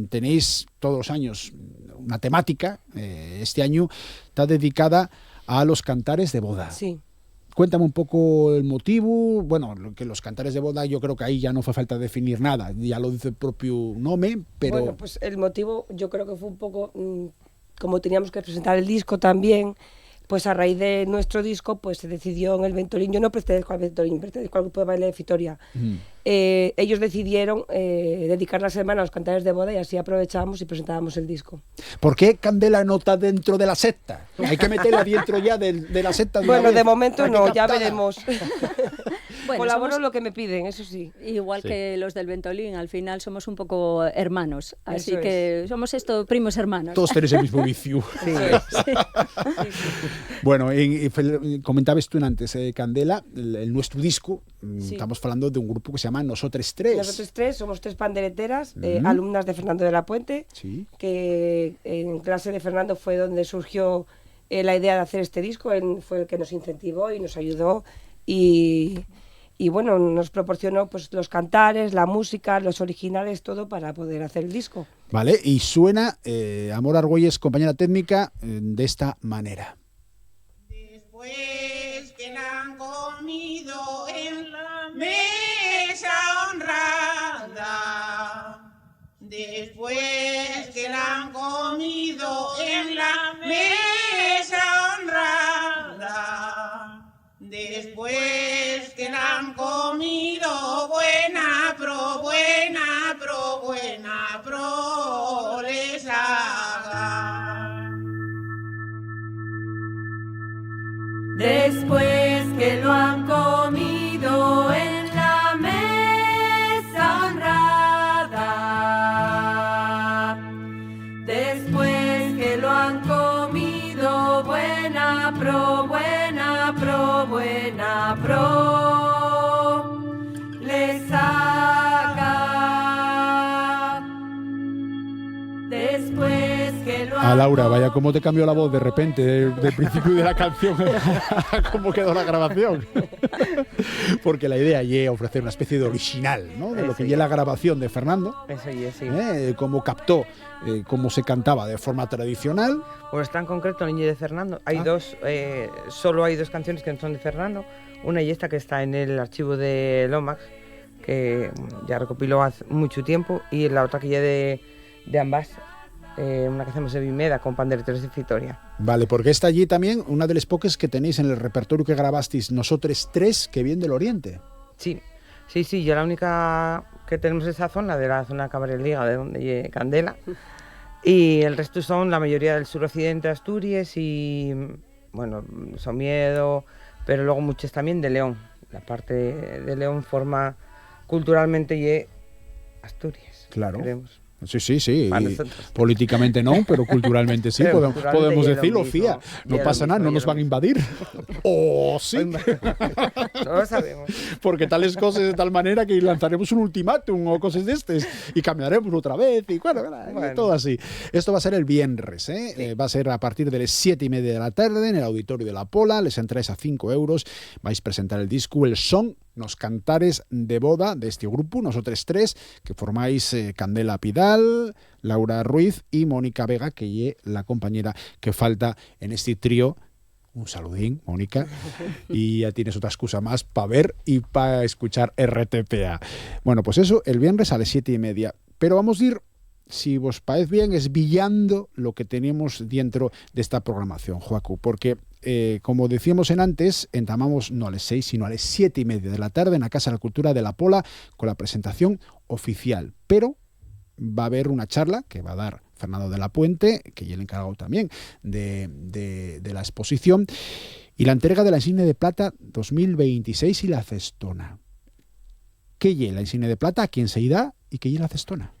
tenéis todos los años una temática, este año está dedicada a los cantares de boda. Sí. Cuéntame un poco el motivo. Bueno, que los cantares de boda, yo creo que ahí ya no fue falta definir nada, ya lo dice el propio nombre, pero... Bueno, pues el motivo yo creo que fue un poco, como teníamos que presentar el disco también, pues a raíz de nuestro disco pues se decidió en el Ventolín, yo no pertenezco al Ventolín, pertenezco al grupo de baile de Fitoria. Ellos decidieron dedicar la semana a los cantares de boda y así aprovechábamos y presentábamos el disco. ¿Por qué Candela no está dentro de la secta? Hay que meterla dentro ya de la secta. Bueno, de momento no, ya veremos. Bueno, colaboro somos lo que me piden, eso sí. Igual que los del Ventolín, al final somos un poco hermanos, así Eso que somos primos hermanos. Todos tenéis el mismo vicio. Sí. Bueno, comentabas tú antes, Candela, el nuestro disco, Sí. estamos hablando de un grupo que se llama Nosotres Tres. Nosotros tres somos tres pandereteras, alumnas de Fernando de la Puente, Sí. que en clase de Fernando fue donde surgió la idea de hacer este disco, él fue el que nos incentivó y nos ayudó y bueno, nos proporcionó pues los cantares, la música, los originales, todo para poder hacer el disco. Vale, y suena Amor Argüelles, compañera técnica, de esta manera. Después que la han comido en la mesa honrada, después que la han comido en la mesa honrada, después que la han comido buena pro les haga. Después que lo han comido en la mesa honrada, después que lo han comido buena pro, les haga. Después que lo han Laura, vaya cómo te cambió la voz de repente, del principio de la canción, cómo quedó la grabación. Porque la idea es ofrecer una especie de original, ¿no? De lo que es la grabación de Fernando. Eso y sí. Cómo captó, cómo se cantaba de forma tradicional. Pues está en concreto Niño de Fernando. Hay solo hay dos canciones que no son de Fernando. Una y esta que está en el archivo de Lomax, que ya recopiló hace mucho tiempo, y la otra que ya de ambas, una que hacemos en Vimeda con pandereteros de Fitoria. Vale, porque está allí también una de las pocas que tenéis en el repertorio que grabasteis Nosotres Tres, que viene del Oriente. Sí, yo la única que tenemos esa zona, de la zona Cabrera, de donde Candela, y el resto son la mayoría del suroccidente de Asturias y, bueno, Somiedo, pero luego muchos también de León. La parte de León forma culturalmente y Asturias. Claro. Creemos. Sí. Políticamente no, pero culturalmente sí. Podemos decirlo, fía. No pasa nada, no nos van a invadir. ¡Oh, sí! No lo sabemos. Porque tales cosas de tal manera que lanzaremos un ultimátum o cosas de estas y cambiaremos otra vez y bueno, todo así. Esto va a ser el viernes, ¿eh? Sí. Va a ser a partir de las 7:30 de la tarde en el auditorio de La Pola. Les entráis a 5 euros. Vais a presentar el disco El Son, los cantares de boda de este grupo, Nosotres Tres, que formáis Candela Pidal, Laura Ruiz y Mónica Vega, que es la compañera que falta en este trío. Un saludín, Mónica, y ya tienes otra excusa más para ver y para escuchar RTPA. Bueno, pues eso, el viernes a las 7:30. Pero vamos a ir, si vos parece bien, esvillando lo que tenemos dentro de esta programación, Joacu, porque como decíamos antes, entamamos no a las 6, sino a las 7:30 de la tarde en la Casa de la Cultura de La Pola con la presentación oficial. Pero va a haber una charla que va a dar Fernando de la Puente, que es el encargado también de la exposición, y la entrega de la insignia de plata 2026 y la cestona. ¿Qué es la insignia de plata? ¿A quién se da? ¿Y qué es la cestona?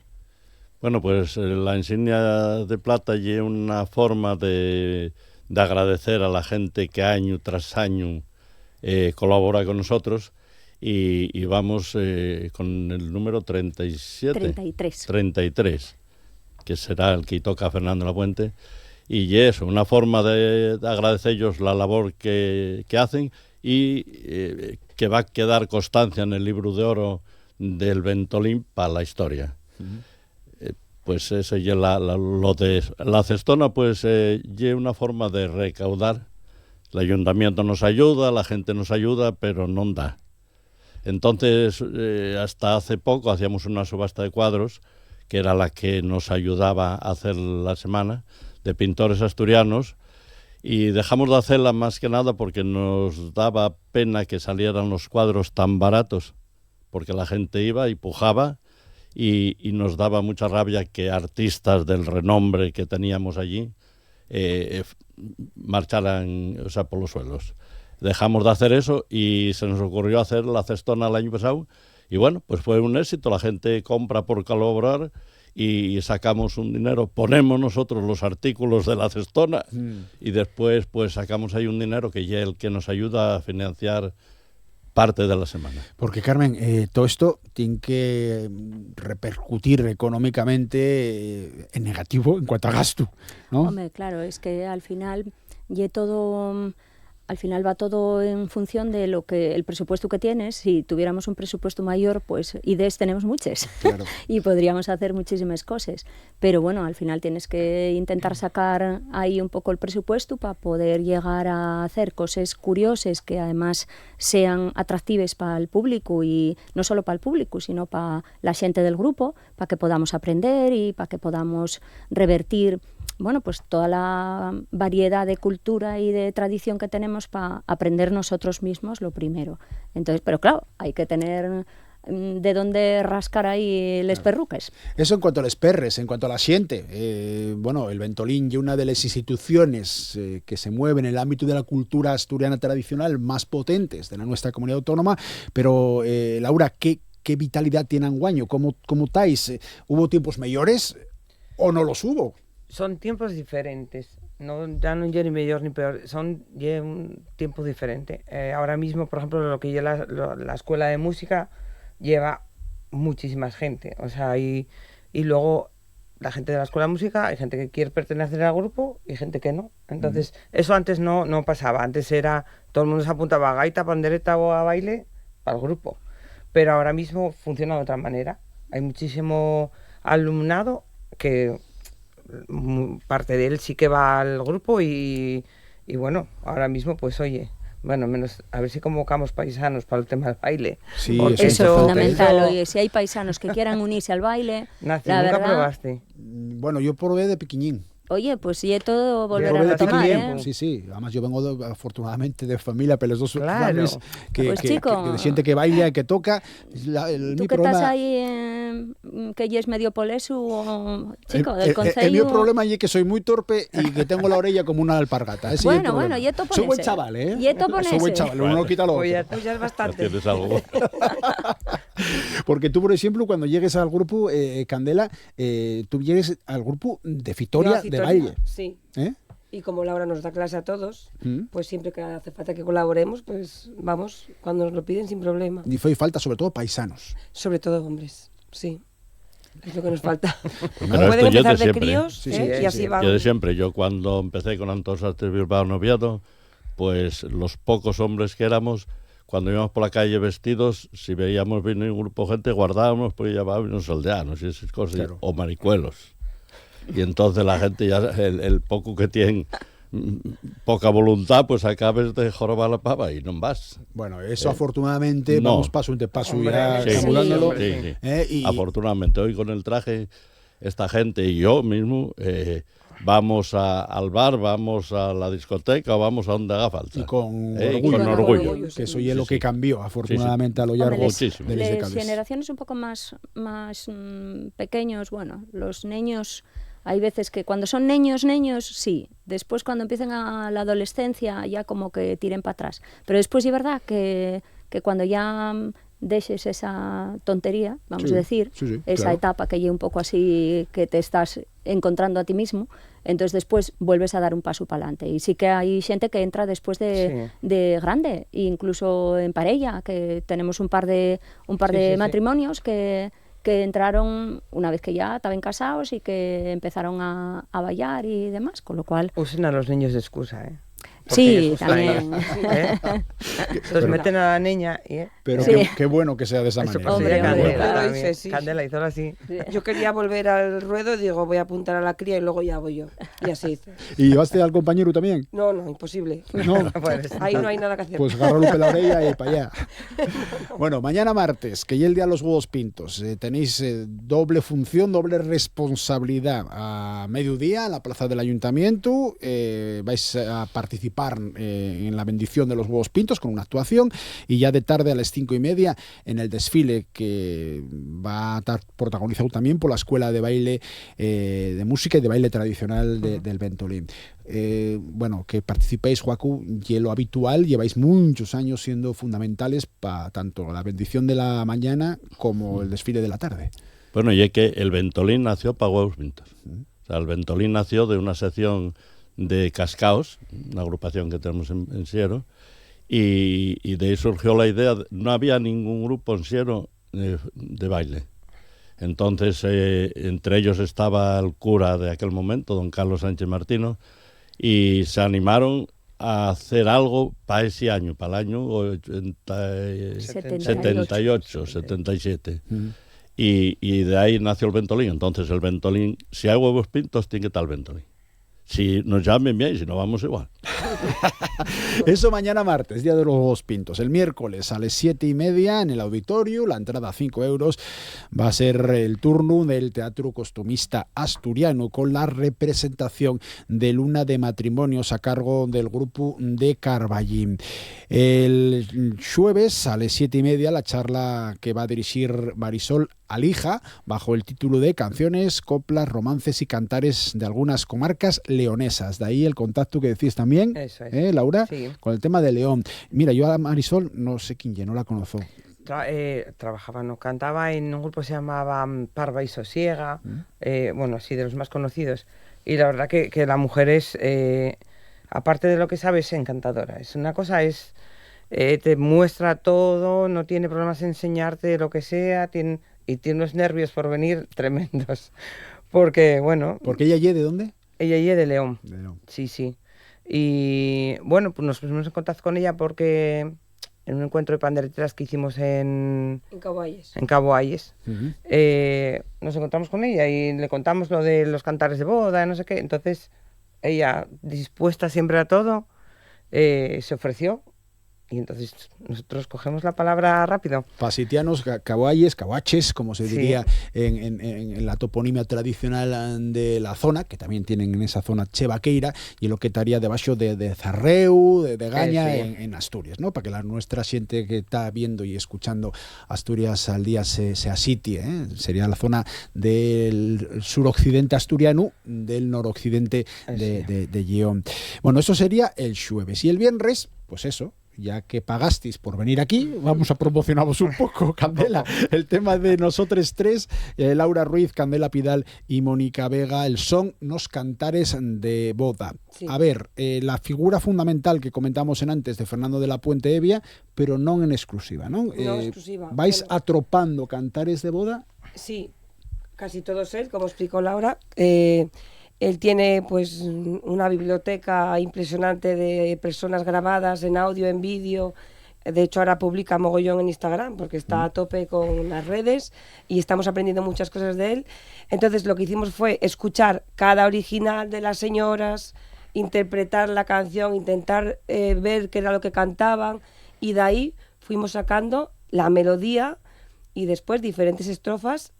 Bueno, pues la insignia de plata es una forma de agradecer a la gente que año tras año colabora con nosotros, y vamos con el número 33, que será el que toca a Fernando de la Puente, y eso, una forma de agradecer ellos la labor que hacen, y que va a quedar constancia en el libro de oro del Ventolín para la historia. Pues eso ya lo de la cestona, pues es una forma de recaudar. El ayuntamiento nos ayuda, la gente nos ayuda, pero no da. Entonces, hasta hace poco hacíamos una subasta de cuadros, que era la que nos ayudaba a hacer la semana, de pintores asturianos, y dejamos de hacerla más que nada porque nos daba pena que salieran los cuadros tan baratos, porque la gente iba y pujaba, y nos daba mucha rabia que artistas del renombre que teníamos allí marcharan, o sea, por los suelos. Dejamos de hacer eso y se nos ocurrió hacer la cestona el año pasado, y bueno, pues fue un éxito. La gente compra por colaborar y sacamos un dinero, ponemos nosotros los artículos de la cestona y después pues sacamos ahí un dinero que ya es el que nos ayuda a financiar parte de la semana. Porque, Carmen, todo esto tiene que repercutir económicamente en negativo en cuanto a gasto, ¿no? Hombre, claro, es que al final va todo en función de lo que el presupuesto que tienes. Si tuviéramos un presupuesto mayor, pues ideas tenemos muchas, claro. Y podríamos hacer muchísimas cosas. Pero bueno, al final tienes que intentar sacar ahí un poco el presupuesto para poder llegar a hacer cosas curiosas que además sean atractivas para el público, y no solo para el público, sino para la gente del grupo, para que podamos aprender y para que podamos revertir, bueno, pues toda la variedad de cultura y de tradición que tenemos para aprender nosotros mismos lo primero. Entonces, pero claro, hay que tener de dónde rascar ahí les perruques. Eso en cuanto a los perres, en cuanto a la xente. Bueno, el Ventolín es una de las instituciones que se mueven en el ámbito de la cultura asturiana tradicional más potentes de la nuestra comunidad autónoma, pero Laura, ¿qué vitalidad tiene Anguaño? ¿Cómo estáis? ¿Hubo tiempos mejores o no los hubo? Son tiempos diferentes, ya no es ni mejor ni peor, son un tiempo diferente. Ahora mismo, por ejemplo, lo que lleva la escuela de música lleva muchísima gente, o sea, y luego la gente de la escuela de música, hay gente que quiere pertenecer al grupo y gente que no. Entonces, eso antes no pasaba, antes era, todo el mundo se apuntaba a gaita, pandereta o a baile para el grupo, pero ahora mismo funciona de otra manera. Hay muchísimo alumnado que parte de él sí que va al grupo y bueno, ahora mismo pues oye, bueno, menos a ver si convocamos paisanos para el tema del baile. Sí, eso es fundamental. Oye, si hay paisanos que quieran unirse al baile, Naci, la ¿nunca verdad, probaste? Bueno, yo probé de pequeñín. Oye, pues sí, todo volver a retomar, ¿eh? Sí. Además, yo vengo afortunadamente de familia, pero los dos familias pues chico, que siente que baila, que toca. Tú que estás ahí, que ya es medio polesu, chico, del concello. El mío problema es que soy muy torpe y que tengo la orella como una alpargata. Bueno, y esto soy buen chaval, ¿eh? Y esto ponese. Soy buen chaval, uno no quita lo otro. Oye, tú ya es bastante. ¿Tienes algo? Porque tú, por ejemplo, cuando llegues al grupo, Candela, tú llegues al grupo de Fitoria de baile. Sí. Y como Laura nos da clase a todos, pues siempre que hace falta que colaboremos, pues vamos, cuando nos lo piden sin problema. Y fue falta sobre todo paisanos. Sobre todo hombres, sí. Es lo que nos falta. Pero pueden empezar de siempre, críos y así van. Yo de siempre, yo cuando empecé con Antón Sastres Bilbao Noviado, pues los pocos hombres que éramos, cuando íbamos por la calle vestidos, si veíamos venir un grupo de gente, guardábamos porque llevábamos unos aldeanos y esas cosas, claro. O maricuelos. Y entonces la gente ya, el poco que tienen poca voluntad, pues acabes de jorobar la pava y no vas. Bueno, eso afortunadamente vamos paso de paso ya saludándolo. Sí. Y afortunadamente hoy con el traje, esta gente y yo mismo vamos al bar, vamos a la discoteca, vamos a donde haga falta. Y con orgullo. Que eso es lo que cambió, afortunadamente, a lo largo de las generaciones un poco más pequeños, bueno, los niños Hay veces que cuando son niños, sí. Después cuando empiezan a la adolescencia ya como que tiren para atrás. Pero después es verdad que cuando ya dejes esa tontería, vamos a decir, esa claro. etapa que lleva un poco así, que te estás encontrando a ti mismo, entonces después vuelves a dar un paso para adelante. Y sí que hay gente que entra después de grande, incluso en parella, que tenemos un par de matrimonios que entraron una vez que ya estaban casados y que empezaron a bailar y demás, con lo cual... Usen a los niños de excusa, ¿eh? Sí, también. Los meten a la niña y... Pero qué bueno que sea de esa manera. Candela hizo así. Yo quería volver al ruedo y digo, voy a apuntar a la cría y luego ya voy yo. Y así hice. ¿Y llevaste al compañero también? No, imposible. No. Ahí no hay nada que hacer. Pues agárralo la orella y para allá. Bueno, mañana martes, que ya el día de los huevos pintos, tenéis doble función, doble responsabilidad. A mediodía, en la plaza del ayuntamiento, vais a participar en la bendición de los huevos pintos con una actuación, y ya de tarde a las 5:30 en el desfile que va a estar protagonizado también por la Escuela de Baile de Música y de Baile Tradicional del Ventolín. Bueno, que participéis, Joacu, y lo habitual, lleváis muchos años siendo fundamentales para tanto la bendición de la mañana como el desfile de la tarde. Bueno, y es que el Ventolín nació para huevos pintos. O sea, el Ventolín nació de una sección de Cascaos, una agrupación que tenemos en Siero, y de ahí surgió la idea, no había ningún grupo en Siero de baile. Entonces, entre ellos estaba el cura de aquel momento, don Carlos Sánchez Martino, y se animaron a hacer algo para ese año, para el año 78, 77. Y de ahí nació el Ventolín. Entonces el Ventolín, si hay huevos pintos, tiene que estar el Ventolín. Si nos llamen bien, si no vamos igual. Eso mañana martes, día de los huevos pintos. El miércoles a las 7:30 en el auditorio, la entrada a 5 euros, va a ser el turno del Teatro Costumista Asturiano con la representación de Luna de Matrimonios a cargo del grupo de Carballín. El jueves a las 7:30 la charla que va a dirigir Marisol Alija bajo el título de Canciones, coplas, romances y cantares de algunas comarcas leonesas. De ahí el contacto que decís también, Laura, con el tema de León. Mira, yo a Marisol no sé quién, no la conozco. Trabajaba, no cantaba en un grupo que se llamaba Parva y Sosiega, bueno, sí, de los más conocidos. Y la verdad que la mujer es, aparte de lo que sabe, es encantadora. Es una cosa, te muestra todo, no tiene problemas en enseñarte lo que sea, y tiene unos nervios por venir tremendos. Porque, bueno... ¿Porque ella es de dónde? Ella es de León. De León. Sí. Y, bueno, pues nos pusimos en contacto con ella porque en un encuentro de pandereteras que hicimos en Cabo Ayes, nos encontramos con ella y le contamos lo de los cantares de boda, no sé qué. Entonces, ella, dispuesta siempre a todo, se ofreció. Y entonces nosotros cogemos la palabra rápido. Pasitianos, caboaches, como se diría en la toponimia tradicional de la zona, que también tienen en esa zona Chevaqueira, y lo que estaría debajo de Zarreu, de Gaña, en Asturias, ¿no? Para que la nuestra gente que está viendo y escuchando Asturias al día se asitie, ¿eh? Sería la zona del suroccidente asturiano, del noroccidente de Lleón. Bueno, eso sería el jueves. Y el viernes, pues eso, ya que pagasteis por venir aquí, vamos a promocionaros un poco, Candela, el tema de nosotros tres, Laura Ruiz, Candela Pidal y Mónica Vega, el son nos cantares de boda. Sí. A ver, la figura fundamental que comentamos en antes de Fernando de la Puente Evia, pero no en exclusiva, ¿no? Exclusiva. ¿Vais atropando cantares de boda? Sí, casi todos él, como explicó Laura. Él tiene pues una biblioteca impresionante de personas grabadas en audio, en vídeo. De hecho, ahora publica mogollón en Instagram porque está a tope con las redes y estamos aprendiendo muchas cosas de él. Entonces, lo que hicimos fue escuchar cada original de las señoras, interpretar la canción, intentar ver qué era lo que cantaban, y de ahí fuimos sacando la melodía y después diferentes estrofas,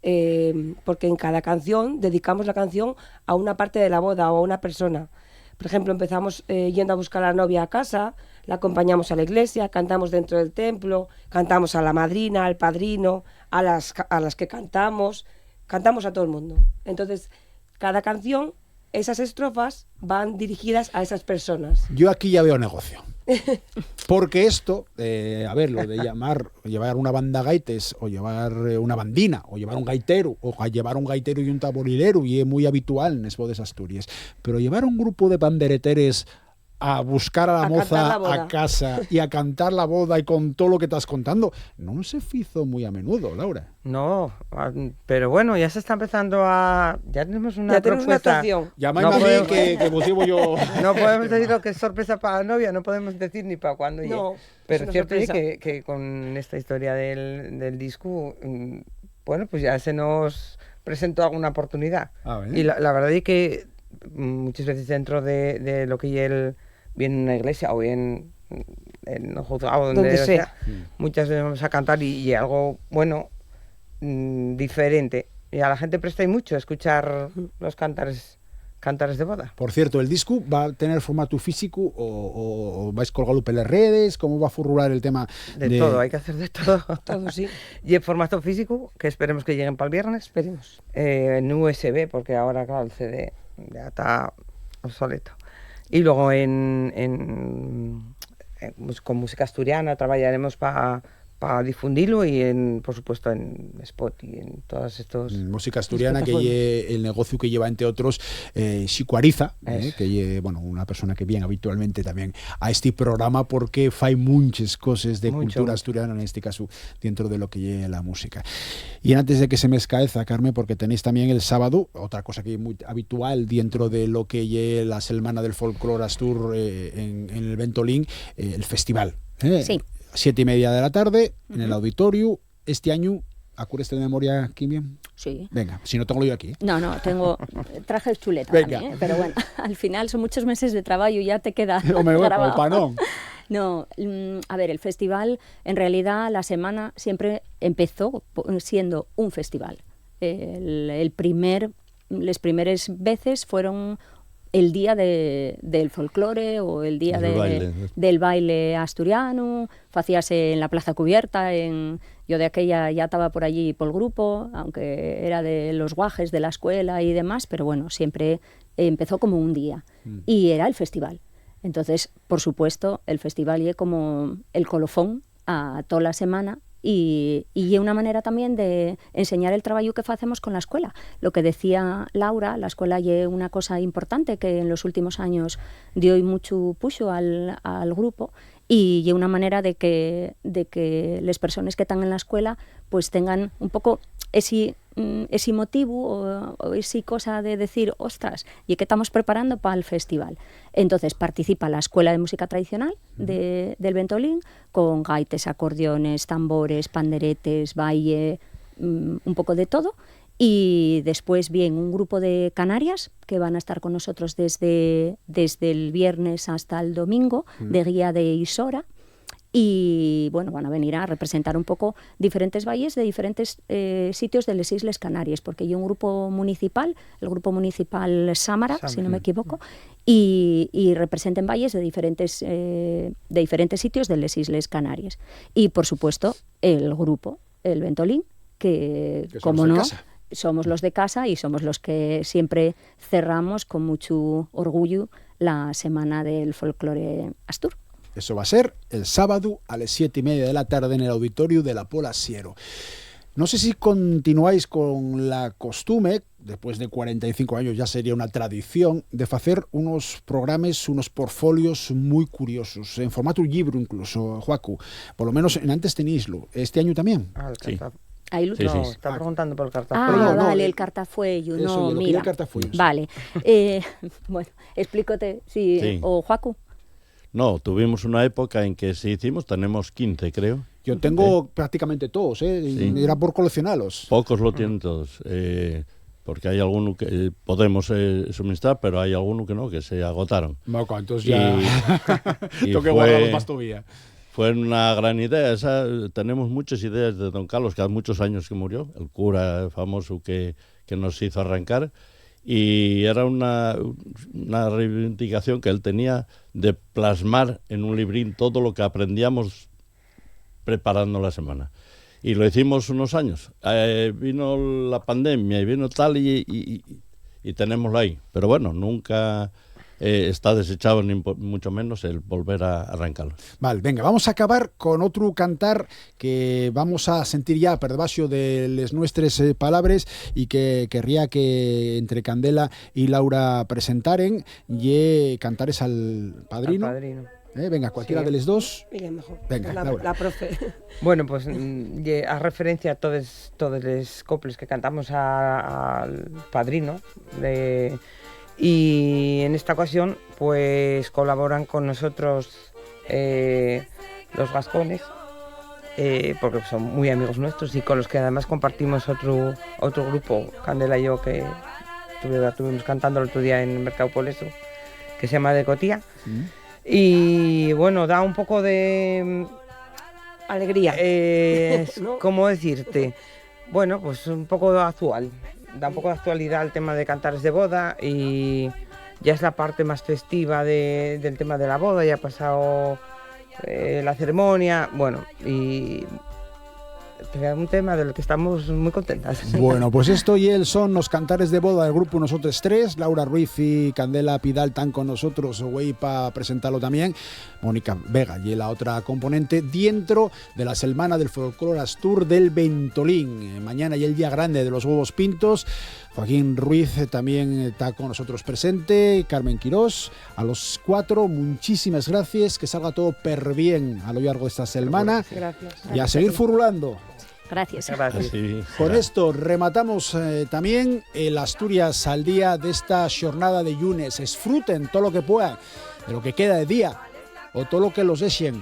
porque en cada canción dedicamos la canción a una parte de la boda o a una persona. Por ejemplo, empezamos yendo a buscar a la novia a casa, la acompañamos a la iglesia, cantamos dentro del templo, cantamos a la madrina, al padrino, a las que cantamos a todo el mundo. Entonces, cada canción, esas estrofas van dirigidas a esas personas. Yo aquí ya veo negocio. Porque esto, a ver, lo de llevar una banda gaites, o llevar una bandina, o llevar un gaitero, o llevar un gaitero y un taborilero, y es muy habitual en las bodas Asturias. Pero llevar un grupo de pandereteres a buscar a la moza a casa y a cantar la boda y con todo lo que estás contando, no se hizo muy a menudo, Laura. No, pero bueno, ya se está empezando a... Ya tenemos una propuesta. Llamadme a mí que pusimos yo... No podemos decir lo que es sorpresa para la novia, no podemos decir ni para cuándo llegue. No, pero es cierto que con esta historia del disco, bueno, pues ya se nos presentó alguna oportunidad. Y la verdad es que muchas veces dentro de lo que es bien en una iglesia o bien en un juzgado, donde sea, muchas veces vamos a cantar y algo, bueno, diferente. Y a la gente presta mucho escuchar los cantares de boda. Por cierto, ¿el disco va a tener formato físico o vais colgarlo por las redes? ¿Cómo va a furrular el tema? De todo, hay que hacer de todo. Todo, sí. Y en formato físico, que esperemos que lleguen para el viernes. Esperemos. En USB, porque ahora, claro, el CD ya está obsoleto. Y luego con música asturiana trabajaremos para difundirlo y por supuesto en Spotify y en todos estos... Música asturiana, que el negocio que lleva, entre otros, Xicuariza, que es una persona que viene habitualmente también a este programa porque fai muchas cosas de cultura asturiana, en este caso, dentro de lo que lleva la música. Y antes de que se me escaeza, Carmen, porque tenéis también el sábado, otra cosa que es muy habitual dentro de lo que lleva la Semana del Folclore Astur en el Ventolín, el festival. Sí. 7:30 de la tarde, en el auditorio. Este año, ¿acuerdas de memoria, Kimia? Sí. Venga, si no tengo yo aquí. No, traje chuleta también, pero bueno, al final son muchos meses de trabajo y ya te queda grabado. Panón. No, a ver, el festival, en realidad la semana siempre empezó siendo un festival. Las primeras veces fueron el día del folclore o el día del baile asturiano, hacíase en la Plaza Cubierta, yo de aquella ya estaba por allí por el grupo, aunque era de los guajes de la escuela y demás, pero bueno, siempre empezó como un día y era el festival. Entonces, por supuesto, el festival es como el colofón a toda la semana. Y es una manera también de enseñar el trabajo que hacemos con la escuela. Lo que decía Laura, la escuela es una cosa importante que en los últimos años dio mucho puxo al grupo y es una manera de que las personas que están en la escuela pues tengan un poco ese motivo o esa cosa de decir, ostras, y que estamos preparando para el festival. Entonces participa la Escuela de Música Tradicional del Ventolín con gaites, acordeones, tambores, panderetes, baile, un poco de todo. Y después viene un grupo de Canarias que van a estar con nosotros desde el viernes hasta el domingo, de guía de Isora. Y bueno, van a venir a representar un poco diferentes valles de diferentes sitios de las Islas Canarias, porque hay un grupo municipal, el grupo municipal Sámara, si no me equivoco, y representan valles de diferentes sitios de las Islas Canarias. Y por supuesto, el grupo, el Ventolín, que como no, somos los de casa y somos los que siempre cerramos con mucho orgullo la Semana del Folclore Astur. Eso va a ser el sábado a las 7:30 de la tarde en el auditorio de la Pola Siero. No sé si continuáis con la costumbre, después de 45 años ya sería una tradición, de hacer unos programas, unos portfolios muy curiosos, en formato libro incluso, Joacu. Por lo menos antes teníslo. ¿Este año también? Sí. Está preguntando por el cartafuello. Vale, el cartafuello. No, mira. El cartafuello, vale. Bueno, explícate. Sí. ¿O Joacu? No, tuvimos una época en que sí hicimos, tenemos 15, creo. Yo tengo prácticamente todos, Sí. Era por coleccionarlos. Pocos lo tienen todos, porque hay algunos que podemos suministrar, pero hay algunos que no, que se agotaron. No, ¿cuántos ya? Tengo que guardarlos más todavía. Fue una gran idea, tenemos muchas ideas de don Carlos, que hace muchos años que murió, el cura famoso que nos hizo arrancar. Y era una reivindicación que él tenía de plasmar en un librín todo lo que aprendíamos preparando la semana. Y lo hicimos unos años. Vino la pandemia y vino tal y y tenémoslo ahí. Pero bueno, nunca está desechado ni mucho menos el volver a arrancarlo. Vale, venga, vamos a acabar con otro cantar que vamos a sentir ya per debaixo de les nuestras palabras y que querría que entre Candela y Laura presentaren y cantares al padrino. Al padrino. Venga, cualquiera de los dos. Mira, mejor. Venga, la profe. Bueno, pues a referencia a todos los coples que cantamos al padrino. Y en esta ocasión, pues colaboran con nosotros los gascones, porque son muy amigos nuestros y con los que además compartimos otro grupo, Candela y yo, que estuvimos cantando el otro día en Mercado Poleso, que se llama Decotía. Y bueno, da un poco de alegría. ¿No? ¿Cómo decirte? Bueno, pues un poco actual. Da un poco de actualidad al tema de cantares de boda y ya es la parte más festiva del tema de la boda, ya ha pasado la ceremonia, bueno, y es un tema del que estamos muy contentas. Bueno, pues esto y él son los cantares de boda del grupo Nosotros Tres. Laura Ruiz y Candela Pidal están con nosotros, güey, para presentarlo también. Mónica Vega y la otra componente dentro de la Semana del Folclore Astur del Ventolín. Mañana y el día grande de los huevos pintos. Joaquín Ruiz también está con nosotros presente, Carmen Quirós. A los cuatro, muchísimas gracias, que salga todo per bien a lo largo de esta semana. Gracias. Y a seguir furulando. Gracias. Así Con será. esto rematamos también el Asturias al día de esta jornada de lunes. Disfruten todo lo que puedan de lo que queda de día o todo lo que los echen